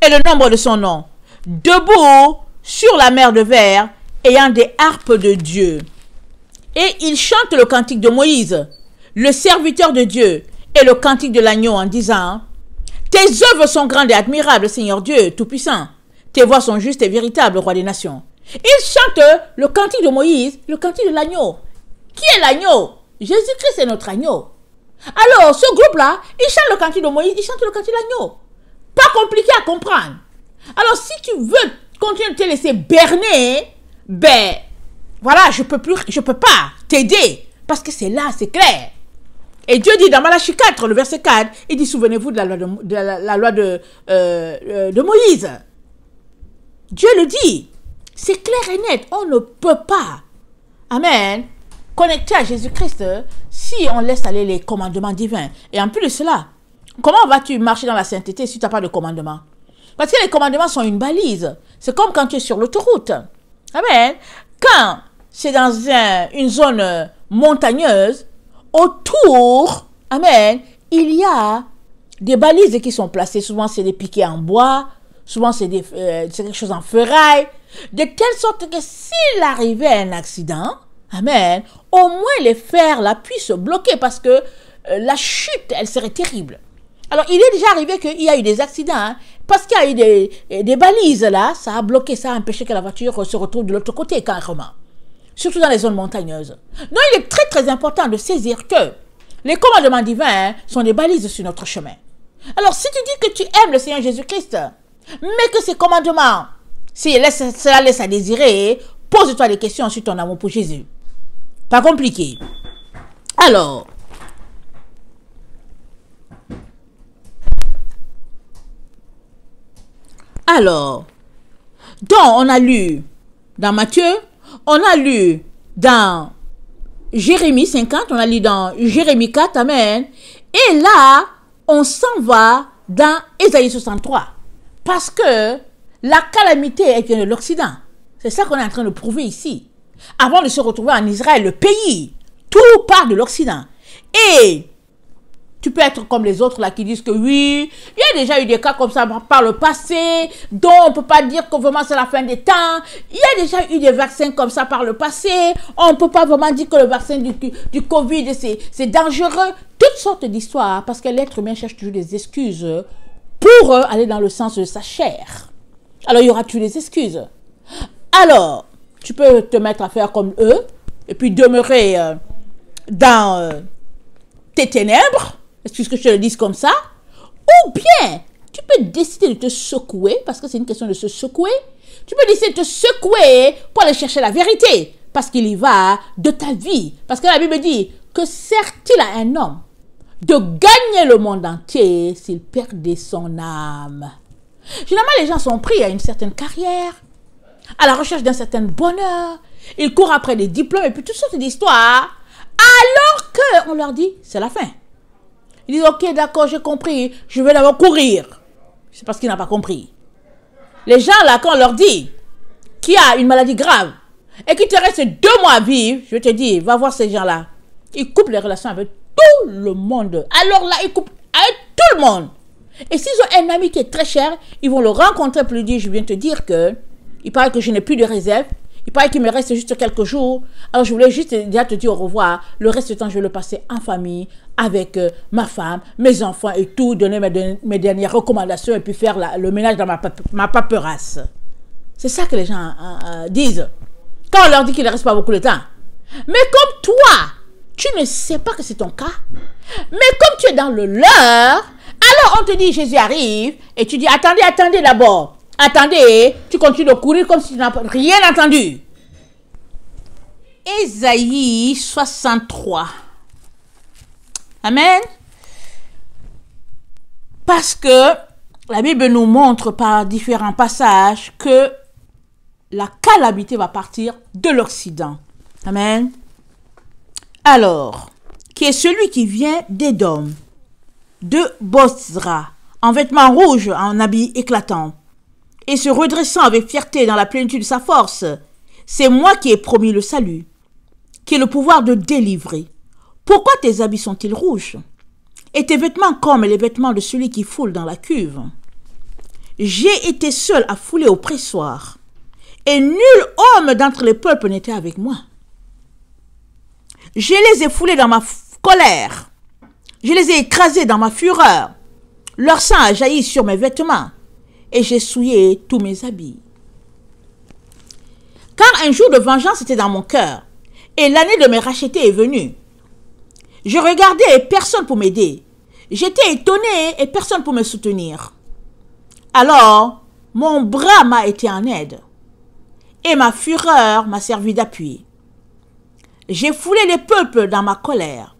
et le nombre de son nom, debout sur la mer de verre, ayant des harpes de Dieu. Et ils chantent le cantique de Moïse, le serviteur de Dieu, et le cantique de l'agneau en disant, « Tes œuvres sont grandes et admirables, Seigneur Dieu Tout-Puissant. Tes voies sont justes et véritables, Roi des nations. » Ils chantent le cantique de Moïse, le cantique de l'agneau. Qui est l'agneau? Jésus-Christ est notre agneau. Alors, ce groupe-là, il chante le cantique de Moïse, il chante le cantique de l'agneau. Pas compliqué à comprendre. Alors, si tu veux continuer de te laisser berner, ben, voilà, je peux pas t'aider. Parce que c'est là, c'est clair. Et Dieu dit dans Malachie 4, le verset 4, il dit, souvenez-vous de la loi de Moïse. Dieu le dit. C'est clair et net, on ne peut pas, amen, connecter à Jésus-Christ si on laisse aller les commandements divins. Et en plus de cela, comment vas-tu marcher dans la sainteté si tu n'as pas de commandements? Parce que les commandements sont une balise. C'est comme quand tu es sur l'autoroute. Amen. Quand c'est dans une zone montagneuse, autour, amen, il y a des balises qui sont placées. Souvent, c'est des piquets en bois. Souvent, c'est quelque chose en ferraille. De telle sorte que s'il arrivait un accident, amen, au moins les fers là puissent bloquer parce que la chute, elle serait terrible. Alors, il est déjà arrivé qu'il y a eu des accidents, hein, parce qu'il y a eu des balises là, ça a bloqué, ça a empêché que la voiture se retrouve de l'autre côté carrément. Surtout dans les zones montagneuses. Donc, il est très très important de saisir que les commandements divins sont des balises sur notre chemin. Alors, si tu dis que tu aimes le Seigneur Jésus-Christ, mais que ces commandements, cela laisse à désirer, pose-toi des questions sur ton amour pour Jésus. Pas compliqué. Alors, donc on a lu dans Matthieu, on a lu dans Jérémie 50, on a lu dans Jérémie 4, amen. Et là, on s'en va dans Ésaïe 63. Parce que la calamité est de l'Occident. C'est ça qu'on est en train de prouver ici. Avant de se retrouver en Israël, le pays, tout part de l'Occident. Et Tu peux être comme les autres là qui disent que oui, il y a déjà eu des cas comme ça par le passé, dont on ne peut pas dire que vraiment c'est la fin des temps. Il y a déjà eu des vaccins comme ça par le passé. On ne peut pas vraiment dire que le vaccin du Covid, c'est dangereux. Toutes sortes d'histoires, parce que l'être humain cherche toujours des excuses pour aller dans le sens de sa chair. Alors il y aura toujours des excuses. Alors, tu peux te mettre à faire comme eux, et puis demeurer dans tes ténèbres, excuse que je te le dise comme ça, ou bien tu peux décider de te secouer, parce que c'est une question de se secouer, tu peux décider de te secouer pour aller chercher la vérité, parce qu'il y va de ta vie, parce que la Bible dit que sert-il à un homme de gagner le monde entier s'il perdait son âme. Généralement, les gens sont pris à une certaine carrière, à la recherche d'un certain bonheur, ils courent après des diplômes et puis toutes sortes d'histoires, alors qu'on leur dit, c'est la fin. Ils disent, ok, d'accord, j'ai compris, je vais d'abord courir. C'est parce qu'ils n'ont pas compris. Les gens là, quand on leur dit qu'il y a une maladie grave et qu'il te reste 2 mois à vivre, je te dis, va voir ces gens-là. Ils coupent les relations avec tout le monde. Alors là, ils coupent avec tout le monde. Et s'ils ont un ami qui est très cher, ils vont le rencontrer pour lui dire, je viens te dire que il paraît que je n'ai plus de réserve. Il paraît qu'il me reste juste quelques jours. Alors, je voulais juste déjà te dire au revoir. Le reste du temps, je vais le passer en famille, avec ma femme, mes enfants et tout, donner mes dernières recommandations et puis faire le ménage dans ma paperasse. C'est ça que les gens disent. Quand on leur dit qu'il ne reste pas beaucoup de temps. Mais comme toi, tu ne sais pas que c'est ton cas. Mais comme tu es dans le leur, alors on te dit Jésus arrive et tu dis attendez, attendez d'abord. Attendez, tu continues de courir comme si tu n'as rien entendu. Ésaïe 63. Amen. Parce que la Bible nous montre par différents passages que la calamité va partir de l'Occident. Amen. Alors, qui est celui qui vient d'Édom, de Bosra, en vêtements rouges, en habits éclatants, et se redressant avec fierté dans la plénitude de sa force, c'est moi qui ai promis le salut, qui ai le pouvoir de délivrer. Pourquoi tes habits sont-ils rouges, et tes vêtements comme les vêtements de celui qui foule dans la cuve? J'ai été seul à fouler au pressoir, et nul homme d'entre les peuples n'était avec moi. Je les ai foulés dans ma colère, je les ai écrasés dans ma fureur, leur sang a jailli sur mes vêtements, et j'ai souillé tous mes habits. Car un jour de vengeance était dans mon cœur, et l'année de me racheter est venue. Je regardais et personne pour m'aider. J'étais étonné et personne pour me soutenir. Alors, mon bras m'a été en aide, et ma fureur m'a servi d'appui. J'ai foulé les peuples dans ma colère.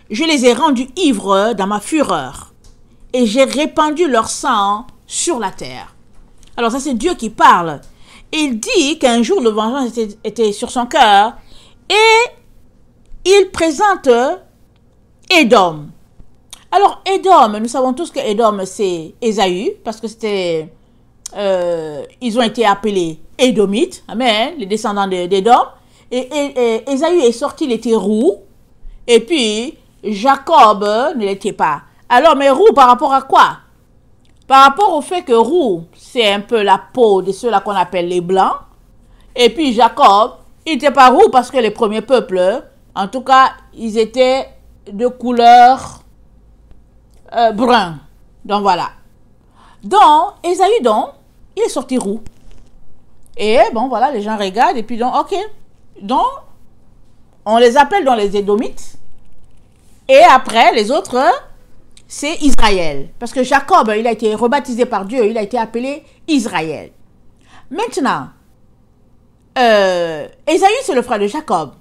Je les ai rendus ivres dans ma fureur, et j'ai répandu leur sang sur la terre. Alors ça c'est Dieu qui parle. Il dit qu'un jour le vengeance était sur son cœur et il présente Édom. Alors Édom, nous savons tous que Édom c'est Ésaü parce que c'était ils ont été appelés Édomites, amen, les descendants d'Édom. Et Ésaü est sorti, il était roux, et puis Jacob ne l'était pas. Alors mais roux par rapport à quoi? Par rapport au fait que roux, c'est un peu la peau de ceux-là qu'on appelle les blancs. Et puis Jacob, il n'était pas roux parce que les premiers peuples, en tout cas, ils étaient de couleur brun. Donc voilà. Donc, Ésaü, donc, il est sorti roux. Et bon, voilà, les gens regardent et puis donc, ok. Donc, on les appelle dans les Édomites. Et après, les autres... c'est Israël. Parce que Jacob, il a été rebaptisé par Dieu, il a été appelé Israël. Maintenant, Ésaü, c'est le frère de Jacob.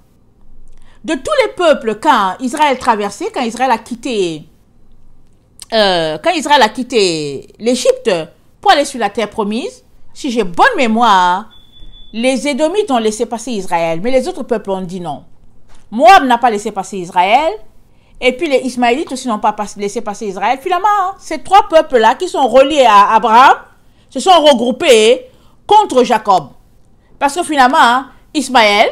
De tous les peuples, quand Israël traversait, quand Israël a quitté l'Égypte pour aller sur la terre promise, si j'ai bonne mémoire, les Édomites ont laissé passer Israël, mais les autres peuples ont dit non. Moab n'a pas laissé passer Israël, et puis les Ismaélites aussi n'ont pas laissé passer Israël. Finalement, ces 3 peuples-là qui sont reliés à Abraham se sont regroupés contre Jacob. Parce que finalement, Ismaël,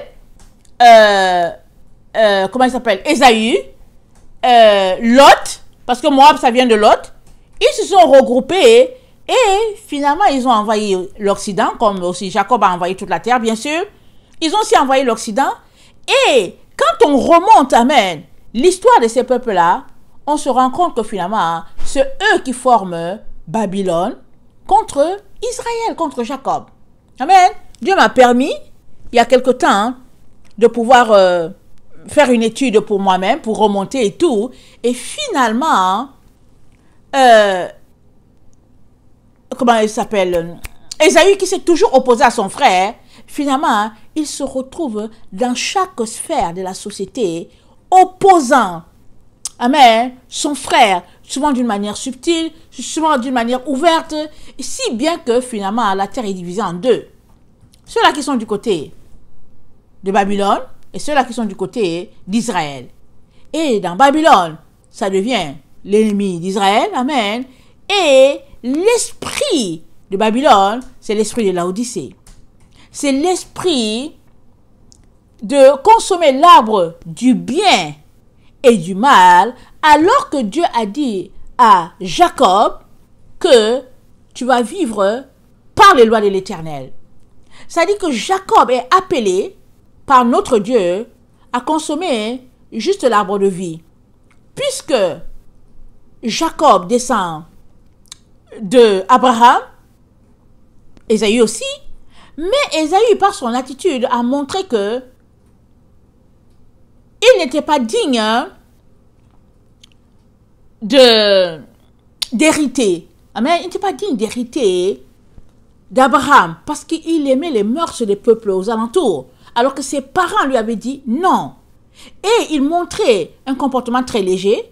comment il s'appelle, Ésaü, Lot parce que Moab, ça vient de l'autre. Ils se sont regroupés et finalement, ils ont envahi l'Occident, comme aussi Jacob a envahi toute la terre, bien sûr. Ils ont aussi envahi l'Occident. Et quand on remonte, amen, l'histoire de ces peuples-là, on se rend compte que finalement, c'est eux qui forment Babylone contre Israël, contre Jacob. Amen. Dieu m'a permis, il y a quelque temps, de pouvoir faire une étude pour moi-même, pour remonter et tout. Et finalement, comment il s'appelle, Ésaü, qui s'est toujours opposé à son frère, finalement, il se retrouve dans chaque sphère de la société, opposant, amen, son frère, souvent d'une manière subtile, souvent d'une manière ouverte, si bien que finalement, la terre est divisée en deux. Ceux-là qui sont du côté de Babylone et ceux-là qui sont du côté d'Israël. Et dans Babylone, ça devient l'ennemi d'Israël, amen, et l'esprit de Babylone, c'est l'esprit de Laodicée. C'est l'esprit de consommer l'arbre du bien et du mal, alors que Dieu a dit à Jacob que tu vas vivre par les lois de l'Éternel. Ça dit que Jacob est appelé par notre Dieu à consommer juste l'arbre de vie. Puisque Jacob descend de Abraham, Ésaü aussi, mais Ésaü, par son attitude, a montré que il n'était pas digne d'hériter. Amen. Il n'était pas digne d'hériter d'Abraham parce qu'il aimait les mœurs des peuples aux alentours, alors que ses parents lui avaient dit non. Et il montrait un comportement très léger.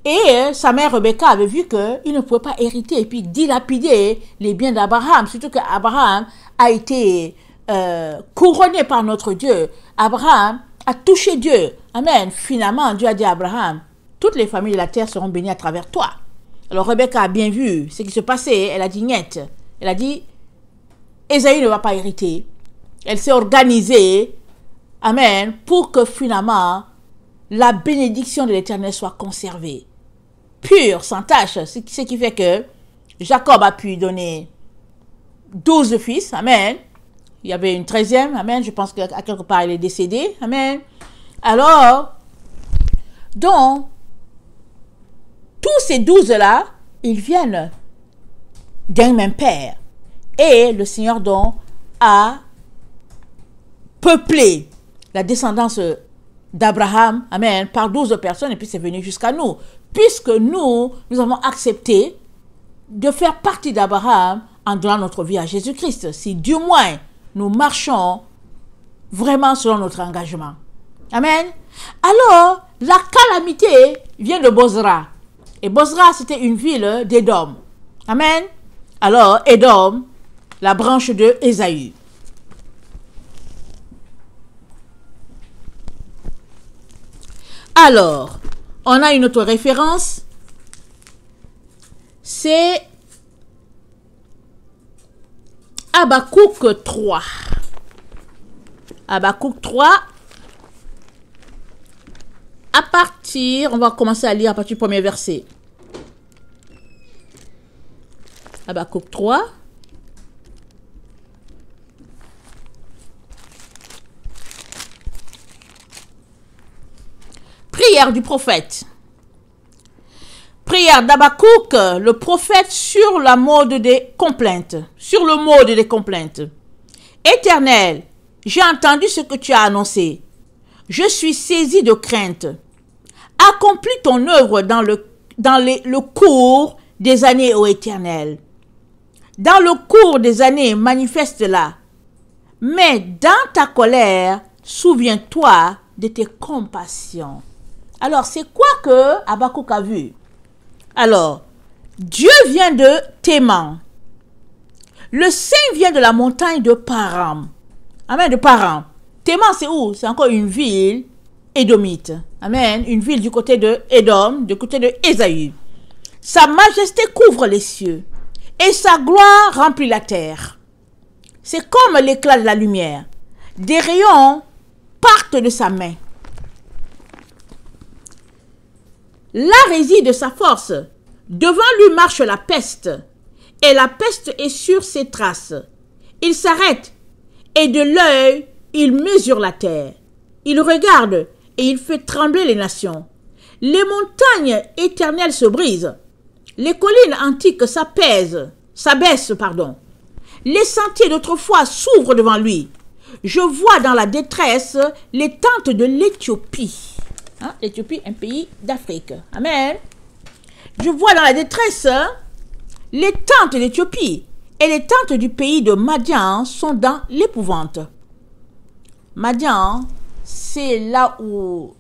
Et sa mère Rebecca avait vu qu'il ne pouvait pas hériter et puis dilapider les biens d'Abraham. Surtout qu'Abraham a été couronné par notre Dieu. Abraham a touché Dieu. Amen. Finalement, Dieu a dit à Abraham, toutes les familles de la terre seront bénies à travers toi. Alors Rebecca a bien vu ce qui se passait. Elle a dit niet. Elle a dit, Ésaü ne va pas hériter. Elle s'est organisée, amen, pour que finalement la bénédiction de l'Éternel soit conservée, pure, sans tache, ce qui fait que Jacob a pu donner 12 fils, amen. Il y avait une 13e, amen, je pense qu'à quelque part il est décédé, amen. Alors, donc, tous ces 12-là, ils viennent d'un même père. Et le Seigneur donc a peuplé la descendance d'Abraham, amen, par 12 personnes, et puis c'est venu jusqu'à nous. Puisque nous avons accepté de faire partie d'Abraham en donnant notre vie à Jésus-Christ. Si du moins nous marchons vraiment selon notre engagement. Amen. Alors, la calamité vient de Bozra. Et Bozra, c'était une ville d'Édom. Amen. Alors, Édom, la branche de Ésaü. Alors, on a une autre référence. C'est Habakkuk 3. Habakkuk 3. On va commencer à lire à partir du premier verset. Habakkuk 3. Prière du prophète. Prière d'Habakkuk, le prophète, sur la mode des complaintes. Sur le mode des complaintes. Éternel, j'ai entendu ce que tu as annoncé. Je suis saisi de crainte. Accomplis ton œuvre dans le cours des années, ô Éternel. Dans le cours des années, manifeste-la. Mais dans ta colère, souviens-toi de tes compassions. Alors, c'est quoi que Habakkuk a vu? Alors, Dieu vient de Théman. Le Saint vient de la montagne de Param. Amen, de Param. Théman, c'est où? C'est encore une ville édomite. Amen, une ville du côté de Édom, du côté de Ésaü. Sa majesté couvre les cieux et sa gloire remplit la terre. C'est comme l'éclat de la lumière. Des rayons partent de sa main. Là réside sa force. Devant lui marche la peste, et la peste est sur ses traces. Il s'arrête, et de l'œil, il mesure la terre. Il regarde, et il fait trembler les nations. Les montagnes éternelles se brisent. Les collines antiques s'abaissent. Les sentiers d'autrefois s'ouvrent devant lui. Je vois dans la détresse les tentes de l'Éthiopie. Hein? L'Éthiopie, un pays d'Afrique. Amen. Je vois dans la détresse les tentes d'Éthiopie et les tentes du pays de Madian sont dans l'épouvante. Madian, c'est là où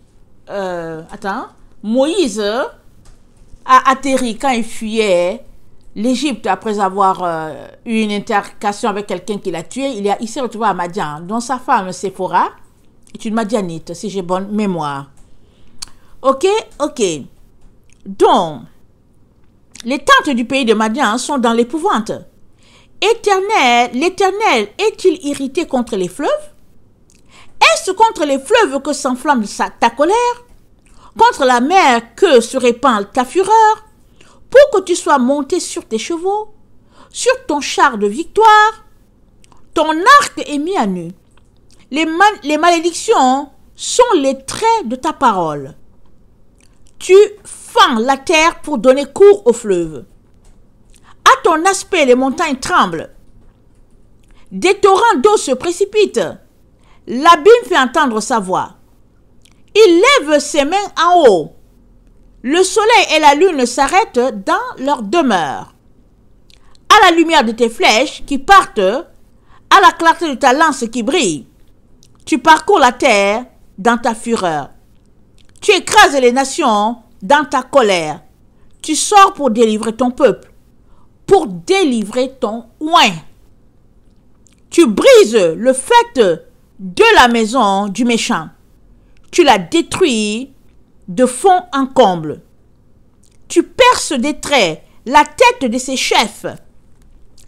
Moïse a atterri quand il fuyait l'Égypte après avoir eu une intercation avec quelqu'un qui l'a tué. Il s'est retrouvé à Madian, dont sa femme Séphora est une Madianite, si j'ai bonne mémoire. Ok. Donc, les tentes du pays de Madian sont dans l'épouvante. L'Éternel est-il irrité contre les fleuves? Est-ce contre les fleuves que s'enflamme ta colère? Contre la mer que se répand ta fureur? Pour que tu sois monté sur tes chevaux, sur ton char de victoire, ton arc est mis à nu. Les malédictions sont les traits de ta parole. Tu fends la terre pour donner cours au fleuve. À ton aspect, les montagnes tremblent. Des torrents d'eau se précipitent. L'abîme fait entendre sa voix. Il lève ses mains en haut. Le soleil et la lune s'arrêtent dans leur demeure. À la lumière de tes flèches qui partent, à la clarté de ta lance qui brille, tu parcours la terre dans ta fureur. Tu écrases les nations dans ta colère. Tu sors pour délivrer ton peuple, pour délivrer ton oint. Tu brises le faîte de la maison du méchant. Tu la détruis de fond en comble. Tu perces des traits la tête de ses chefs.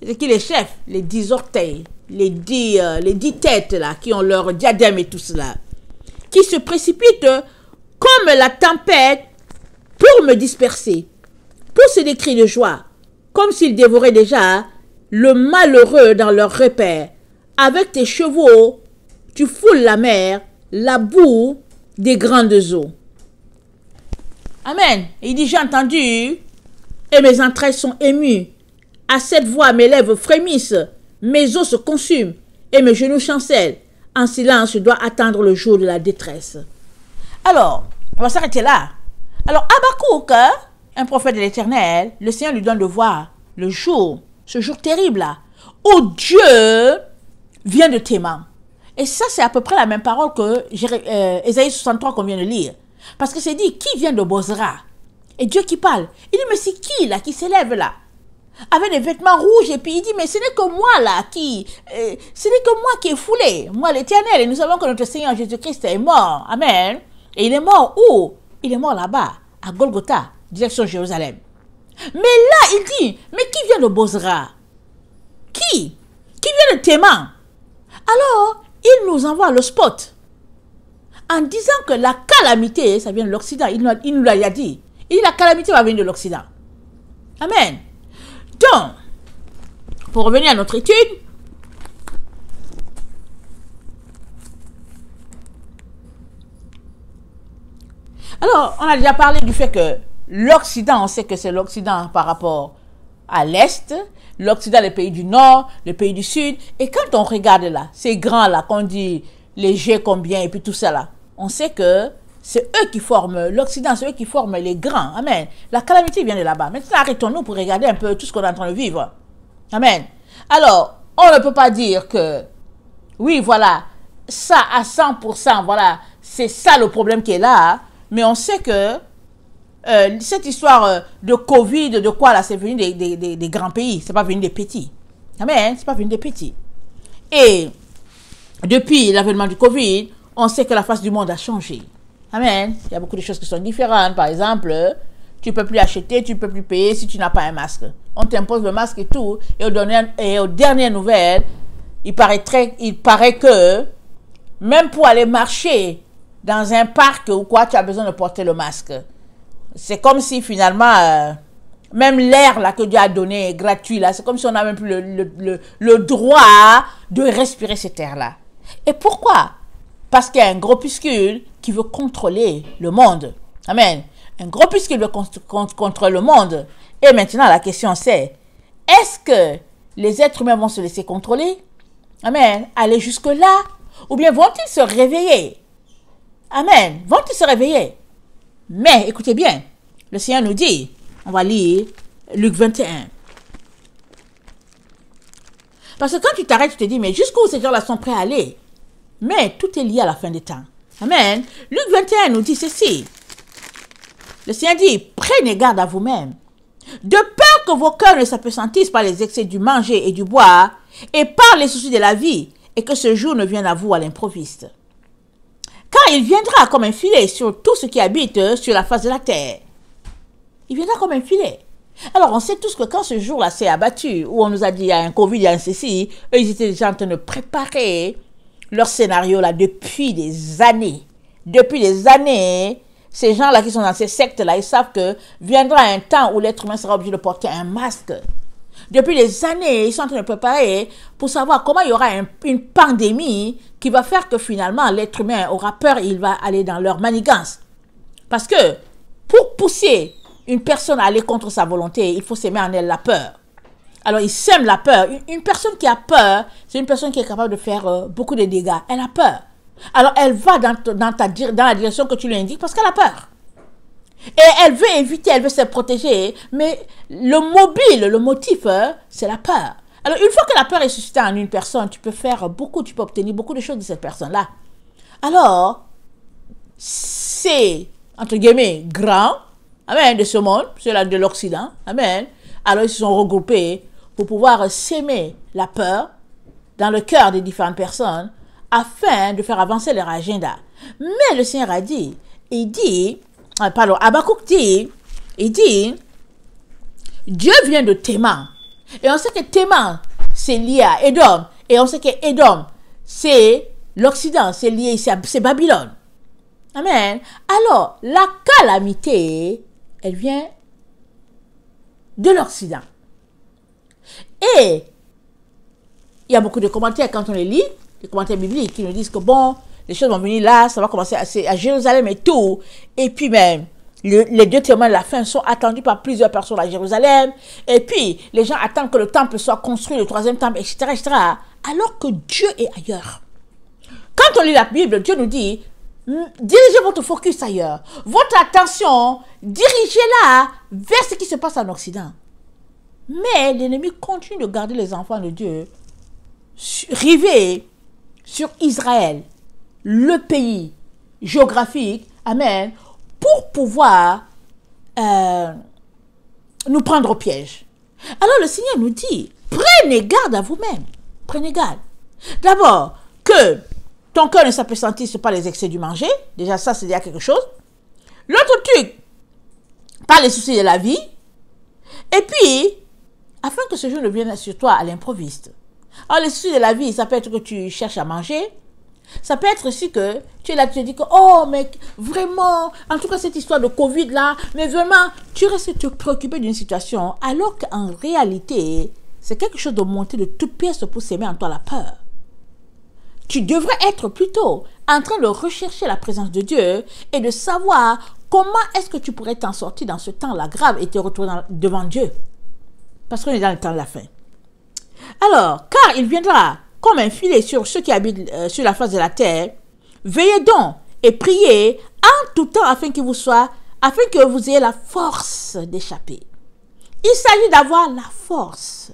C'est qui les chefs? Les 10 orteils, les 10 têtes là, qui ont leur diadème et tout cela. Qui se précipitent comme la tempête pour me disperser. Poussent des cris de joie, comme s'ils dévoraient déjà le malheureux dans leur repère. Avec tes chevaux, tu foules la mer, la boue des grandes eaux. Amen. Et il dit, j'ai entendu, et mes entrailles sont émues. À cette voix, mes lèvres frémissent, mes os se consument, et mes genoux chancellent. En silence, je dois attendre le jour de la détresse. Alors, on va s'arrêter là. Alors, Habakkuk, un prophète de l'Éternel, le Seigneur lui donne de voir le jour, ce jour terrible là, où Dieu vient de Théman. Et ça, c'est à peu près la même parole que Ésaïe 63 qu'on vient de lire. Parce que c'est dit, qui vient de Bozra? Et Dieu qui parle. Il dit, mais c'est qui là, qui s'élève là? Avec des vêtements rouges, et puis il dit, mais ce n'est que moi là, ce n'est que moi qui ai foulé. Moi l'Éternel, et nous savons que notre Seigneur Jésus-Christ est mort. Amen. Et il est mort où? Il est mort là-bas, à Golgotha, direction Jérusalem. Mais là, il dit, mais qui vient de Bozra? Qui vient de Théman? Alors, il nous envoie le spot. En disant que la calamité, ça vient de l'Occident. Il nous l'a dit. Il dit la calamité va venir de l'Occident. Amen. Donc, pour revenir à notre étude, alors, on a déjà parlé du fait que l'Occident, on sait que c'est l'Occident par rapport à l'Est, l'Occident, les pays du Nord, les pays du Sud. Et quand on regarde là, ces grands là, qu'on dit les G combien et puis tout ça là, on sait que c'est eux qui forment l'Occident, c'est eux qui forment les grands. Amen. La calamité vient de là-bas. Maintenant, arrêtons-nous pour regarder un peu tout ce qu'on est en train de vivre. Amen. Alors, on ne peut pas dire que, oui, voilà, ça à 100%, voilà, c'est ça le problème qui est là. Mais on sait que cette histoire de Covid, de quoi là, c'est venu des grands pays. C'est pas venu des petits. Amen. C'est pas venu des petits. Et depuis l'avènement du Covid, on sait que la face du monde a changé. Amen. Il y a beaucoup de choses qui sont différentes. Par exemple, tu ne peux plus acheter, tu ne peux plus payer si tu n'as pas un masque. On t'impose le masque et tout. Et aux dernières nouvelles, il paraît que même pour aller marcher dans un parc ou quoi, tu as besoin de porter le masque. c'est comme si finalement, même l'air là que Dieu a donné gratuit là, c'est comme si on n'a même plus le droit de respirer cet air-là. Et pourquoi? Parce qu'il y a un groupuscule qui veut contrôler le monde. Amen. Un groupuscule veut contrôler le monde. Et maintenant, la question c'est, est-ce que les êtres humains vont se laisser contrôler? Amen. Aller jusque-là? Ou bien vont-ils se réveiller? Amen. Vont-ils se réveiller? Mais, écoutez bien, le Seigneur nous dit, on va lire Luc 21. Parce que quand tu t'arrêtes, tu te dis, mais jusqu'où ces gens-là sont prêts à aller? Mais tout est lié à la fin des temps. Amen. Luc 21 nous dit ceci. Le Seigneur dit, prenez garde à vous-même, de peur que vos cœurs ne s'appesantissent par les excès du manger et du boire, et par les soucis de la vie, et que ce jour ne vienne à vous à l'improviste. Car il viendra comme un filet sur tout ce qui habite sur la face de la terre. Il viendra comme un filet. Alors, on sait tous que quand ce jour-là s'est abattu, où on nous a dit, il y a un Covid, il y a un ceci, eux, ils étaient déjà en train de préparer leur scénario-là depuis des années. Depuis des années, ces gens-là qui sont dans ces sectes-là, ils savent que viendra un temps où l'être humain sera obligé de porter un masque. Depuis des années, ils sont en train de préparer pour savoir comment il y aura une pandémie qui va faire que finalement l'être humain aura peur et il va aller dans leur manigance. Parce que pour pousser une personne à aller contre sa volonté, il faut s'aimer en elle la peur. Alors ils sèment la peur. Une personne qui a peur, c'est une personne qui est capable de faire beaucoup de dégâts. Elle a peur. Alors elle va dans la direction que tu lui indiques parce qu'elle a peur. Et elle veut éviter, elle veut se protéger, mais le motif, c'est la peur. Alors, une fois que la peur est suscitée en une personne, tu peux faire beaucoup, tu peux obtenir beaucoup de choses de cette personne-là. Alors, c'est, entre guillemets, grand, amen, de ce monde, ceux-là de l'Occident, amen. Alors, ils se sont regroupés pour pouvoir s'aimer la peur dans le cœur des différentes personnes afin de faire avancer leur agenda. Mais le Seigneur a dit, Habakkuk dit, Dieu vient de Théman. Et on sait que Théman, c'est lié à Édom. Et on sait que Édom, c'est l'Occident, c'est lié, c'est Babylone. Amen. Alors, la calamité, elle vient de l'Occident. Et il y a beaucoup de commentaires quand on les lit, des commentaires bibliques qui nous disent que bon, les choses vont venir là, ça va commencer à Jérusalem et tout. Et puis même, les deux témoins de la fin sont attendus par plusieurs personnes à Jérusalem. Et puis, les gens attendent que le temple soit construit, le troisième temple, etc., etc. Alors que Dieu est ailleurs. Quand on lit la Bible, Dieu nous dit, dirigez votre focus ailleurs. Votre attention, dirigez-la vers ce qui se passe en Occident. Mais l'ennemi continue de garder les enfants de Dieu rivés sur Israël, le pays géographique, amen, pour pouvoir nous prendre au piège. Alors le Seigneur nous dit, prenez garde à vous-même. Prenez garde. D'abord, que ton cœur ne s'appesantisse pas les excès du manger. Déjà, ça, c'est déjà quelque chose. L'autre truc, pas les soucis de la vie. Et puis, afin que ce jour ne vienne sur toi à l'improviste. Alors, les soucis de la vie, ça peut être que tu cherches à manger. Ça peut être aussi que tu es là, tu te dis que, oh, mais vraiment, en tout cas, cette histoire de Covid là, mais vraiment, tu restes te préoccuper d'une situation, alors qu'en réalité, c'est quelque chose de monter de toutes pièces pour s'aimer en toi la peur. Tu devrais être plutôt en train de rechercher la présence de Dieu et de savoir comment est-ce que tu pourrais t'en sortir dans ce temps-là grave et te retrouver devant Dieu. Parce qu'on est dans le temps de la fin. Alors, car il viendra comme un filet sur ceux qui habitent sur la face de la terre, veillez donc et priez en tout temps afin que vous ayez la force d'échapper. Il s'agit d'avoir la force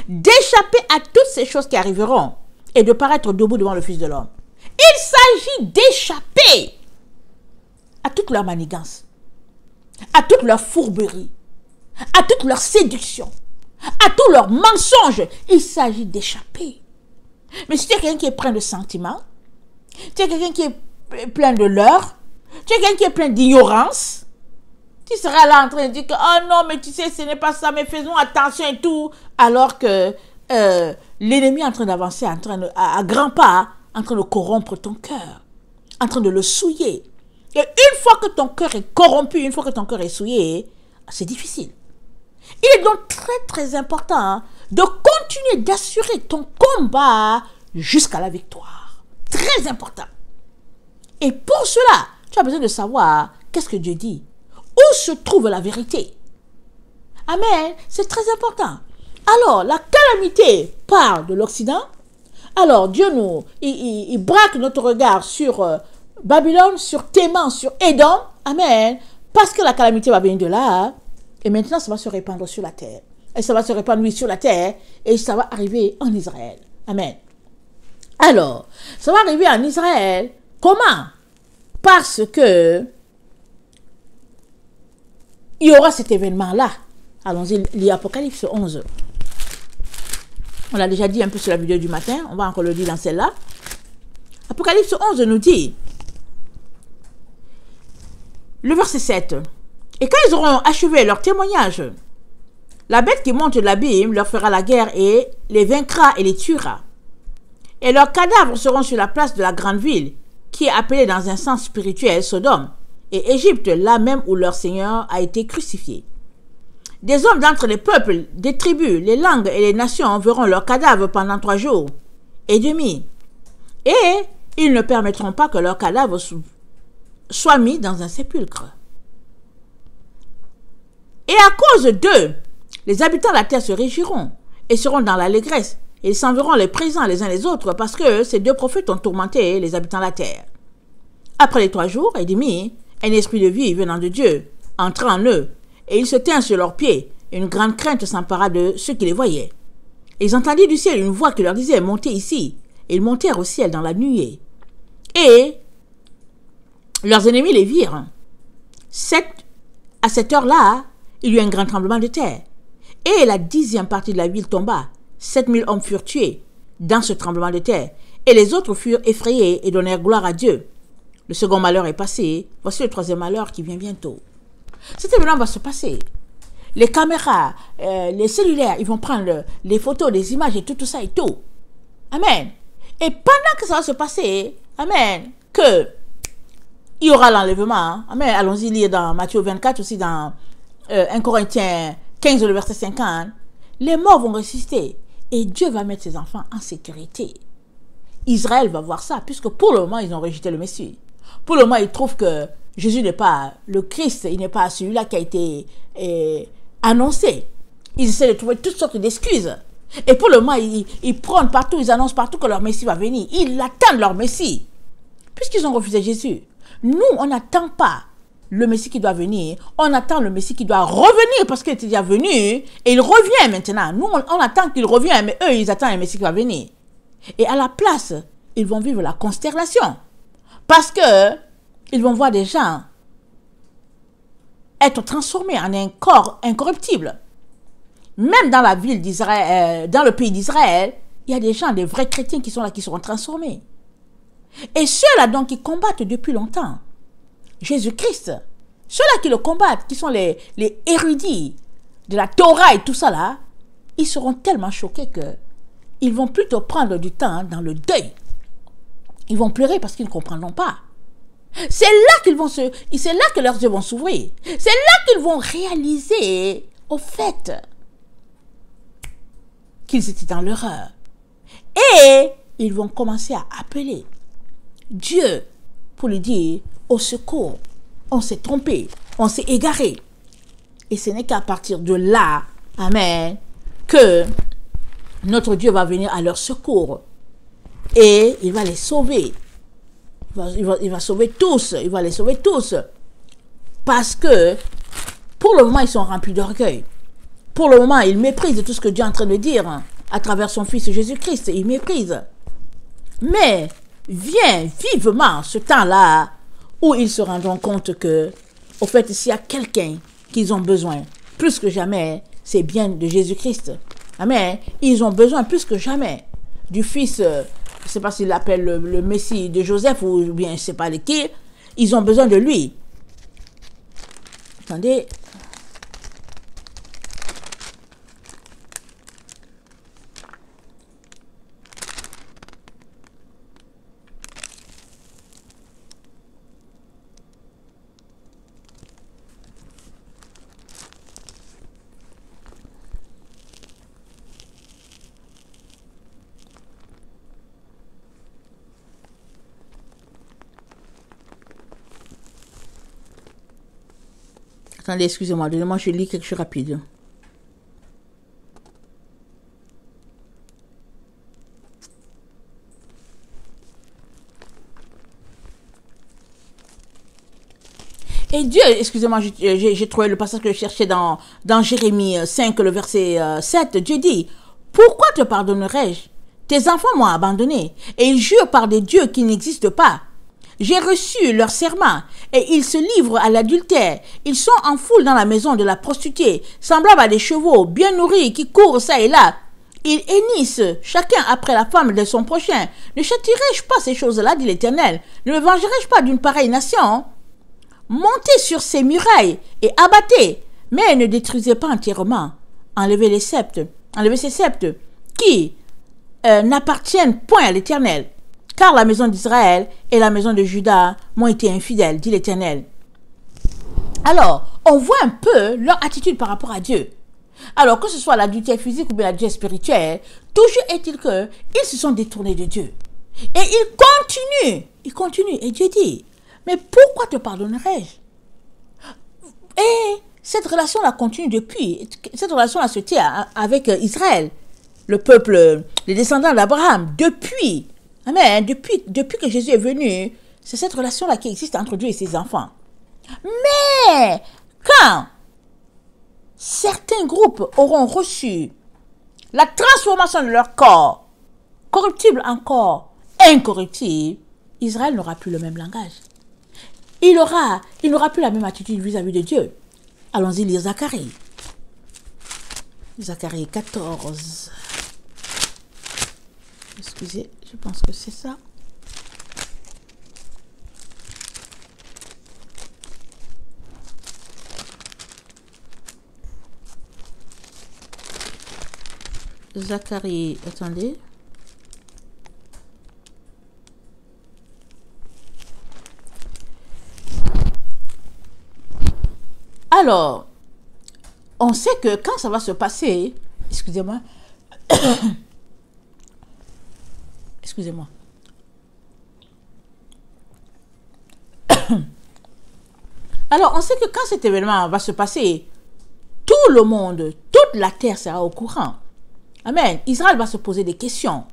d'échapper à toutes ces choses qui arriveront et de paraître debout devant le Fils de l'homme. Il s'agit d'échapper à toute leur manigance, à toute leur fourberie, à toute leur séduction, à tous leurs mensonges. Il s'agit d'échapper. Mais si tu es quelqu'un qui est plein de sentiments, tu es quelqu'un qui est plein de leurre, tu es quelqu'un qui est plein d'ignorance, tu seras là en train de dire que, oh non, mais tu sais, ce n'est pas ça, mais faisons attention et tout, alors que l'ennemi est en train d'avancer, à grands pas, en train de corrompre ton cœur, en train de le souiller. Et une fois que ton cœur est corrompu, une fois que ton cœur est souillé, c'est difficile. Il est donc très très important de continuer d'assurer ton combat jusqu'à la victoire. Très important. Et pour cela, tu as besoin de savoir qu'est-ce que Dieu dit. Où se trouve la vérité? Amen. C'est très important. Alors, la calamité part de l'Occident. Alors, Dieu il braque notre regard sur Babylone, sur Théman, sur Édom. Amen. Parce que la calamité va venir de là. Et maintenant, ça va se répandre sur la terre. Et ça va se répandre, oui, sur la terre. Et ça va arriver en Israël. Amen. Alors, ça va arriver en Israël. Comment? Parce que il y aura cet événement-là. Allons-y, l'Apocalypse 11. On l'a déjà dit un peu sur la vidéo du matin. On va encore le dire dans celle-là. Apocalypse 11 nous dit, le verset 7. Et quand ils auront achevé leur témoignage, la bête qui monte de l'abîme leur fera la guerre et les vaincra et les tuera. Et leurs cadavres seront sur la place de la grande ville, qui est appelée dans un sens spirituel Sodome, et Égypte, là même où leur Seigneur a été crucifié. Des hommes d'entre les peuples, des tribus, les langues et les nations verront leurs cadavres pendant 3 jours et demi. Et ils ne permettront pas que leurs cadavres soient mis dans un sépulcre. Et à cause d'eux, les habitants de la terre se réjouiront et seront dans l'allégresse. Et ils s'enverront les présents les uns les autres parce que ces 2 prophètes ont tourmenté les habitants de la terre. Après les 3 jours et demi, un esprit de vie venant de Dieu entra en eux, et ils se tinrent sur leurs pieds. Une grande crainte s'empara de ceux qui les voyaient. Et ils entendirent du ciel une voix qui leur disait « Montez ici ». Et ils montèrent au ciel dans la nuée. Et leurs ennemis les virent. À cette heure-là, il y eut un grand tremblement de terre. Et la 10e partie de la ville tomba. 7000 hommes furent tués dans ce tremblement de terre. Et les autres furent effrayés et donnèrent gloire à Dieu. Le second malheur est passé. Voici le 3e malheur qui vient bientôt. Cet événement va se passer. Les caméras, les cellulaires, ils vont prendre les photos, les images et tout ça et tout. Amen. Et pendant que ça va se passer, amen, que il y aura l'enlèvement. Amen. Allons-y lire dans Matthieu 24, aussi dans 1 Corinthiens 15, le verset 50. Les morts vont ressusciter et Dieu va mettre ses enfants en sécurité. Israël va voir ça, puisque pour le moment, ils ont rejeté le Messie. Pour le moment, ils trouvent que Jésus n'est pas le Christ, il n'est pas celui-là qui a été annoncé. Ils essaient de trouver toutes sortes d'excuses. Et pour le moment, ils prônent partout, ils annoncent partout que leur Messie va venir. Ils attendent leur Messie, puisqu'ils ont refusé Jésus. Nous, on n'attend pas le Messie qui doit venir. On attend le Messie qui doit revenir parce qu'il était déjà venu et il revient maintenant. Nous, on attend qu'il revienne, mais eux, ils attendent un Messie qui va venir. Et à la place, ils vont vivre la consternation. Parce que ils vont voir des gens être transformés en un corps incorruptible. Même dans la ville d'Israël, dans le pays d'Israël, il y a des gens, des vrais chrétiens qui sont là, qui seront transformés. Et ceux-là donc qui combattent depuis longtemps Jésus-Christ, ceux-là qui le combattent, qui sont les érudits de la Torah et tout ça là, ils seront tellement choqués que ils vont plutôt prendre du temps dans le deuil. Ils vont pleurer parce qu'ils ne comprendront pas. C'est là c'est là que leurs yeux vont s'ouvrir. C'est là qu'ils vont réaliser, au fait, qu'ils étaient dans l'erreur. Et ils vont commencer à appeler Dieu pour lui dire, au secours, on s'est trompé, on s'est égaré. Et ce n'est qu'à partir de là, amen, que notre Dieu va venir à leur secours. Et il va les sauver. Il va sauver tous. Il va les sauver tous. Parce que, pour le moment, ils sont remplis d'orgueil. Pour le moment, ils méprisent tout ce que Dieu est en train de dire à travers son Fils Jésus-Christ. Ils méprisent. Mais, vient vivement ce temps-là où ils se rendront compte que, au fait, s'il y a quelqu'un qu'ils ont besoin, plus que jamais, c'est bien de Jésus-Christ. Amen. Ils ont besoin plus que jamais du Fils, je ne sais pas s'il l'appelle le Messie de Joseph ou bien je ne sais pas de qui. Ils ont besoin de lui. Attendez. Attendez, excusez-moi, donnez-moi, je lis quelque chose rapide. Et Dieu, excusez-moi, j'ai trouvé le passage que je cherchais dans Jérémie 5, le verset 7. Dieu dit, « Pourquoi te pardonnerais-je? Tes enfants m'ont abandonné, et ils jurent par des dieux qui n'existent pas. J'ai reçu leur serment, et ils se livrent à l'adultère. Ils sont en foule dans la maison de la prostituée, semblables à des chevaux bien nourris qui courent ça et là. Ils hennissent chacun après la femme de son prochain. Ne châtierai-je pas ces choses-là, dit l'Éternel? Ne me vengerai-je pas d'une pareille nation? Montez sur ces murailles et abattez, mais ne détruisez pas entièrement. Enlevez ces sceptres qui n'appartiennent point à l'Éternel, car la maison d'Israël et la maison de Juda m'ont été infidèles, dit l'Éternel. » Alors, on voit un peu leur attitude par rapport à Dieu. Alors, que ce soit l'adultère physique ou bien l'adultère spirituelle, toujours est-il qu'ils se sont détournés de Dieu. Et ils continuent. Et Dieu dit, mais pourquoi te pardonnerais-je? Et cette relation-là continue depuis. Cette relation-là se tient avec Israël, le peuple, les descendants d'Abraham, depuis. Amen. Depuis que Jésus est venu, c'est cette relation-là qui existe entre Dieu et ses enfants. Mais quand certains groupes auront reçu la transformation de leur corps, corruptible en corps incorruptible, Israël n'aura plus le même langage. Il n'aura plus la même attitude vis-à-vis de Dieu. Allons-y lire Zacharie. Zacharie 14. Excusez, je pense que c'est ça. Zacharie, attendez. Alors, on sait que quand ça va se passer, excusez-moi, excusez-moi. Alors, on sait que quand cet événement va se passer, tout le monde, toute la terre sera au courant. Amen. Israël va se poser des questions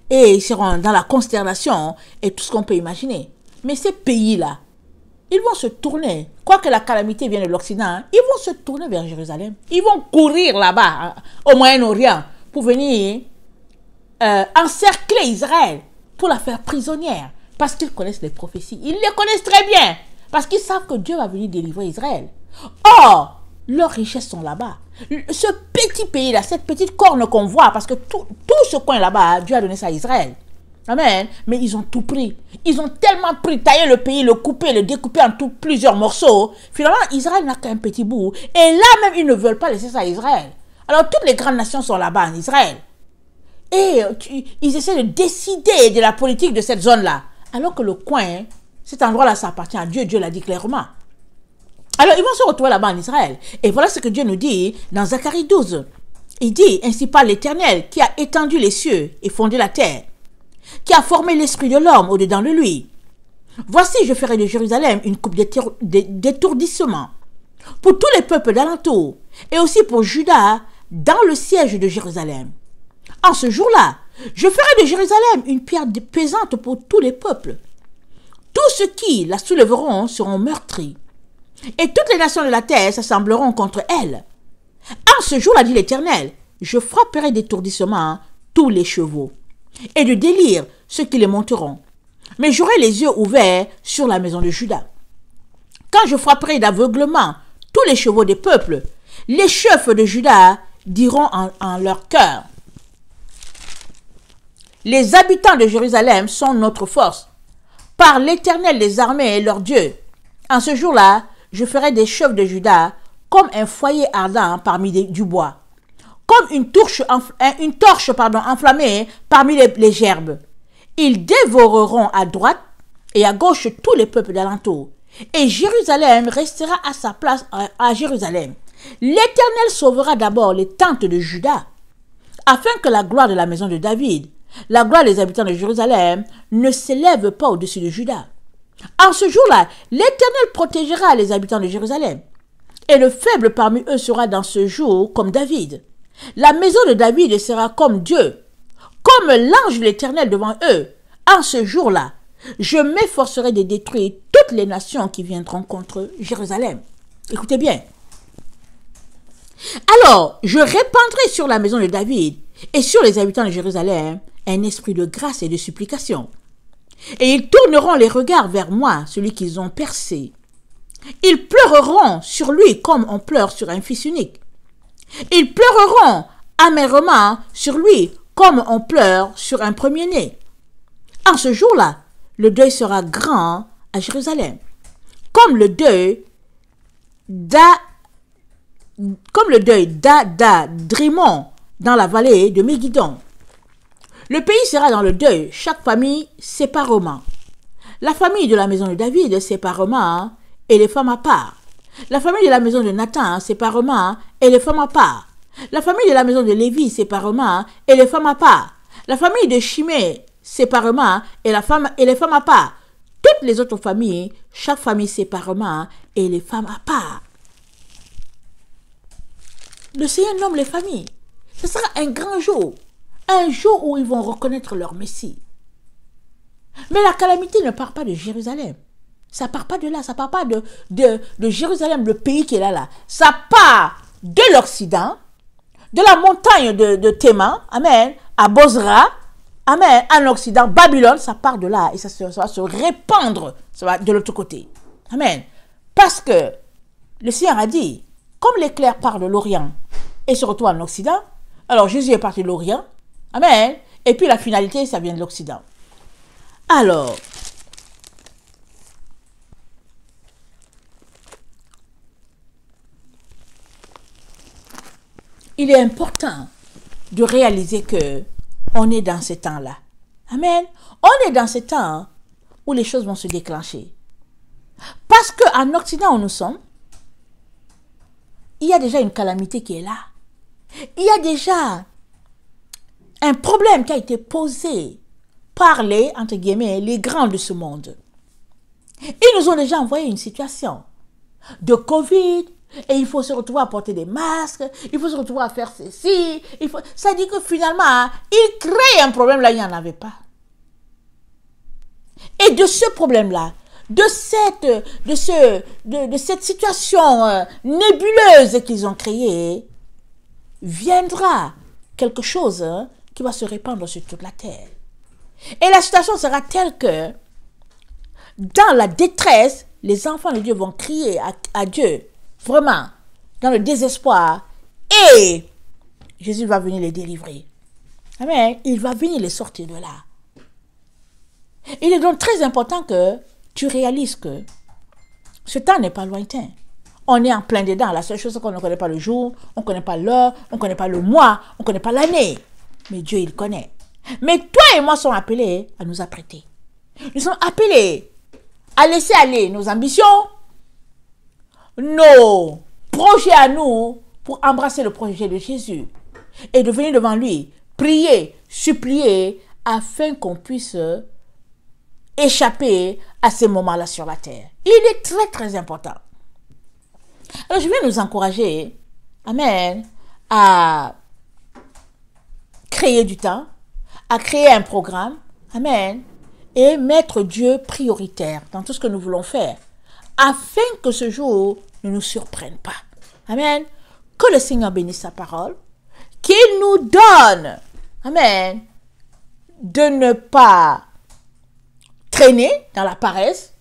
et ils seront dans la consternation et tout ce qu'on peut imaginer. Mais ces pays-là, ils vont se tourner, quoique la calamité vienne de l'Occident, ils vont se tourner vers Jérusalem. Ils vont courir là-bas, au Moyen-Orient, pour venir encercler Israël, pour la faire prisonnière, parce qu'ils connaissent les prophéties. Ils les connaissent très bien, parce qu'ils savent que Dieu va venir délivrer Israël. Or, leurs richesses sont là-bas. Ce petit pays-là, cette petite corne qu'on voit, parce que tout ce coin là-bas, Dieu a donné ça à Israël. Amen. Mais ils ont tout pris. Ils ont tellement pris, taillé le pays, le couper, le découper en plusieurs morceaux. Finalement, Israël n'a qu'un petit bout. Et là même, ils ne veulent pas laisser ça à Israël. Alors, toutes les grandes nations sont là-bas en Israël. Et ils essaient de décider de la politique de cette zone-là. Alors que le coin, cet endroit-là, ça appartient à Dieu. Dieu l'a dit clairement. Alors, ils vont se retrouver là-bas en Israël. Et voilà ce que Dieu nous dit dans Zacharie 12. Il dit, ainsi parle l'Éternel qui a étendu les cieux et fondé la terre, qui a formé l'esprit de l'homme au-dedans de lui. Voici, je ferai de Jérusalem une coupe d'étourdissement pour tous les peuples d'alentour et aussi pour Juda dans le siège de Jérusalem. En ce jour-là, je ferai de Jérusalem une pierre pesante pour tous les peuples. Tous ceux qui la soulèveront seront meurtris et toutes les nations de la terre s'assembleront contre elle. En ce jour-là, dit l'Éternel, je frapperai d'étourdissement tous les chevaux et de délire ceux qui les monteront. Mais j'aurai les yeux ouverts sur la maison de Juda. Quand je frapperai d'aveuglement tous les chevaux des peuples, les chefs de Juda diront en leur cœur, les habitants de Jérusalem sont notre force, par l'Éternel des armées, leur Dieu. En ce jour-là, je ferai des chefs de Juda comme un foyer ardent parmi du bois, comme une torche enflammée parmi les gerbes. Ils dévoreront à droite et à gauche tous les peuples d'alentour. Et Jérusalem restera à sa place à Jérusalem. L'Éternel sauvera d'abord les tentes de Juda, afin que la gloire de la maison de David, la gloire des habitants de Jérusalem, ne s'élève pas au-dessus de Juda. En ce jour-là, l'Éternel protégera les habitants de Jérusalem. Et le faible parmi eux sera dans ce jour comme David. La maison de David sera comme Dieu, comme l'ange de l'Éternel devant eux. En ce jour-là, je m'efforcerai de détruire toutes les nations qui viendront contre Jérusalem. Écoutez bien. Alors, je répandrai sur la maison de David et sur les habitants de Jérusalem un esprit de grâce et de supplication. Et ils tourneront les regards vers moi, celui qu'ils ont percé. Ils pleureront sur lui comme on pleure sur un fils unique. Ils pleureront amèrement sur lui comme on pleure sur un premier-né. En ce jour-là, le deuil sera grand à Jérusalem, comme le deuil d'Adrimon dans la vallée de Mégidon. Le pays sera dans le deuil, chaque famille séparément. La famille de la maison de David séparément et les femmes à part. La famille de la maison de Nathan séparément et les femmes à part. La famille de la maison de Lévi séparément et les femmes à part. La famille de Shimée séparément et les femmes à part. Toutes les autres familles, chaque famille séparément et les femmes à part. Le Seigneur nomme les familles. Ce sera un grand jour. Un jour où ils vont reconnaître leur Messie. Mais la calamité ne part pas de Jérusalem. Ça ne part pas de là. Ça ne part pas de Jérusalem, le pays qui est là. Ça part de l'Occident, de la montagne de Théman, amen, à Bozra, amen, en Occident, Babylone, ça part de là et ça va se répandre, ça va de l'autre côté. Amen. Parce que le Seigneur a dit, comme l'éclair part de l'Orient et se retrouve en Occident, alors Jésus est parti de l'Orient, amen, et puis la finalité, ça vient de l'Occident. Alors, il est important de réaliser que on est dans ces temps-là. Amen. On est dans ces temps où les choses vont se déclencher. Parce qu'en Occident où nous sommes, il y a déjà une calamité qui est là. Il y a déjà un problème qui a été posé par les, entre guillemets, les grands de ce monde. Ils nous ont déjà envoyé une situation de Covid, et il faut se retrouver à porter des masques, il faut se retrouver à faire ceci, ça dit que finalement, ils créent un problème là, il n'y en avait pas. Et de ce problème-là, de cette situation nébuleuse qu'ils ont créée, viendra quelque chose qui va se répandre sur toute la terre. Et la situation sera telle que, dans la détresse, les enfants de Dieu vont crier à Dieu, vraiment, dans le désespoir, et Jésus va venir les délivrer. Amen. Il va venir les sortir de là. Il est donc très important que tu réalises que ce temps n'est pas lointain. On est en plein dedans. La seule chose, c'est qu'on ne connaît pas le jour, on ne connaît pas l'heure, on ne connaît pas le mois, on ne connaît pas l'année. Mais Dieu, il connaît. Mais toi et moi sommes appelés à nous apprêter. Nous sommes appelés à laisser aller nos ambitions, nos projets à nous pour embrasser le projet de Jésus et de venir devant lui, prier, supplier afin qu'on puisse échapper à ces moments-là sur la terre. Il est très très important. Alors je vais nous encourager, amen, à créer du temps, à créer un programme, amen, et mettre Dieu prioritaire dans tout ce que nous voulons faire, afin que ce jour ne nous surprenne pas. Amen. Que le Seigneur bénisse sa parole, qu'il nous donne, amen, de ne pas traîner dans la paresse,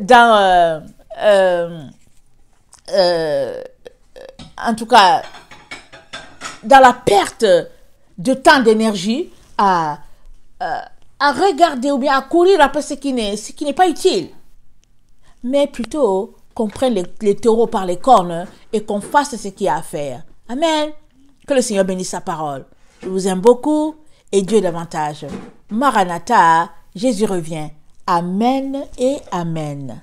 dans, en tout cas, dans la perte de temps, d'énergie, à regarder ou bien à courir après ce qui n'est pas utile. Mais plutôt qu'on prenne les taureaux par les cornes et qu'on fasse ce qu'il y a à faire. Amen. Que le Seigneur bénisse sa parole. Je vous aime beaucoup et Dieu davantage. Maranatha, Jésus revient. Amen et Amen.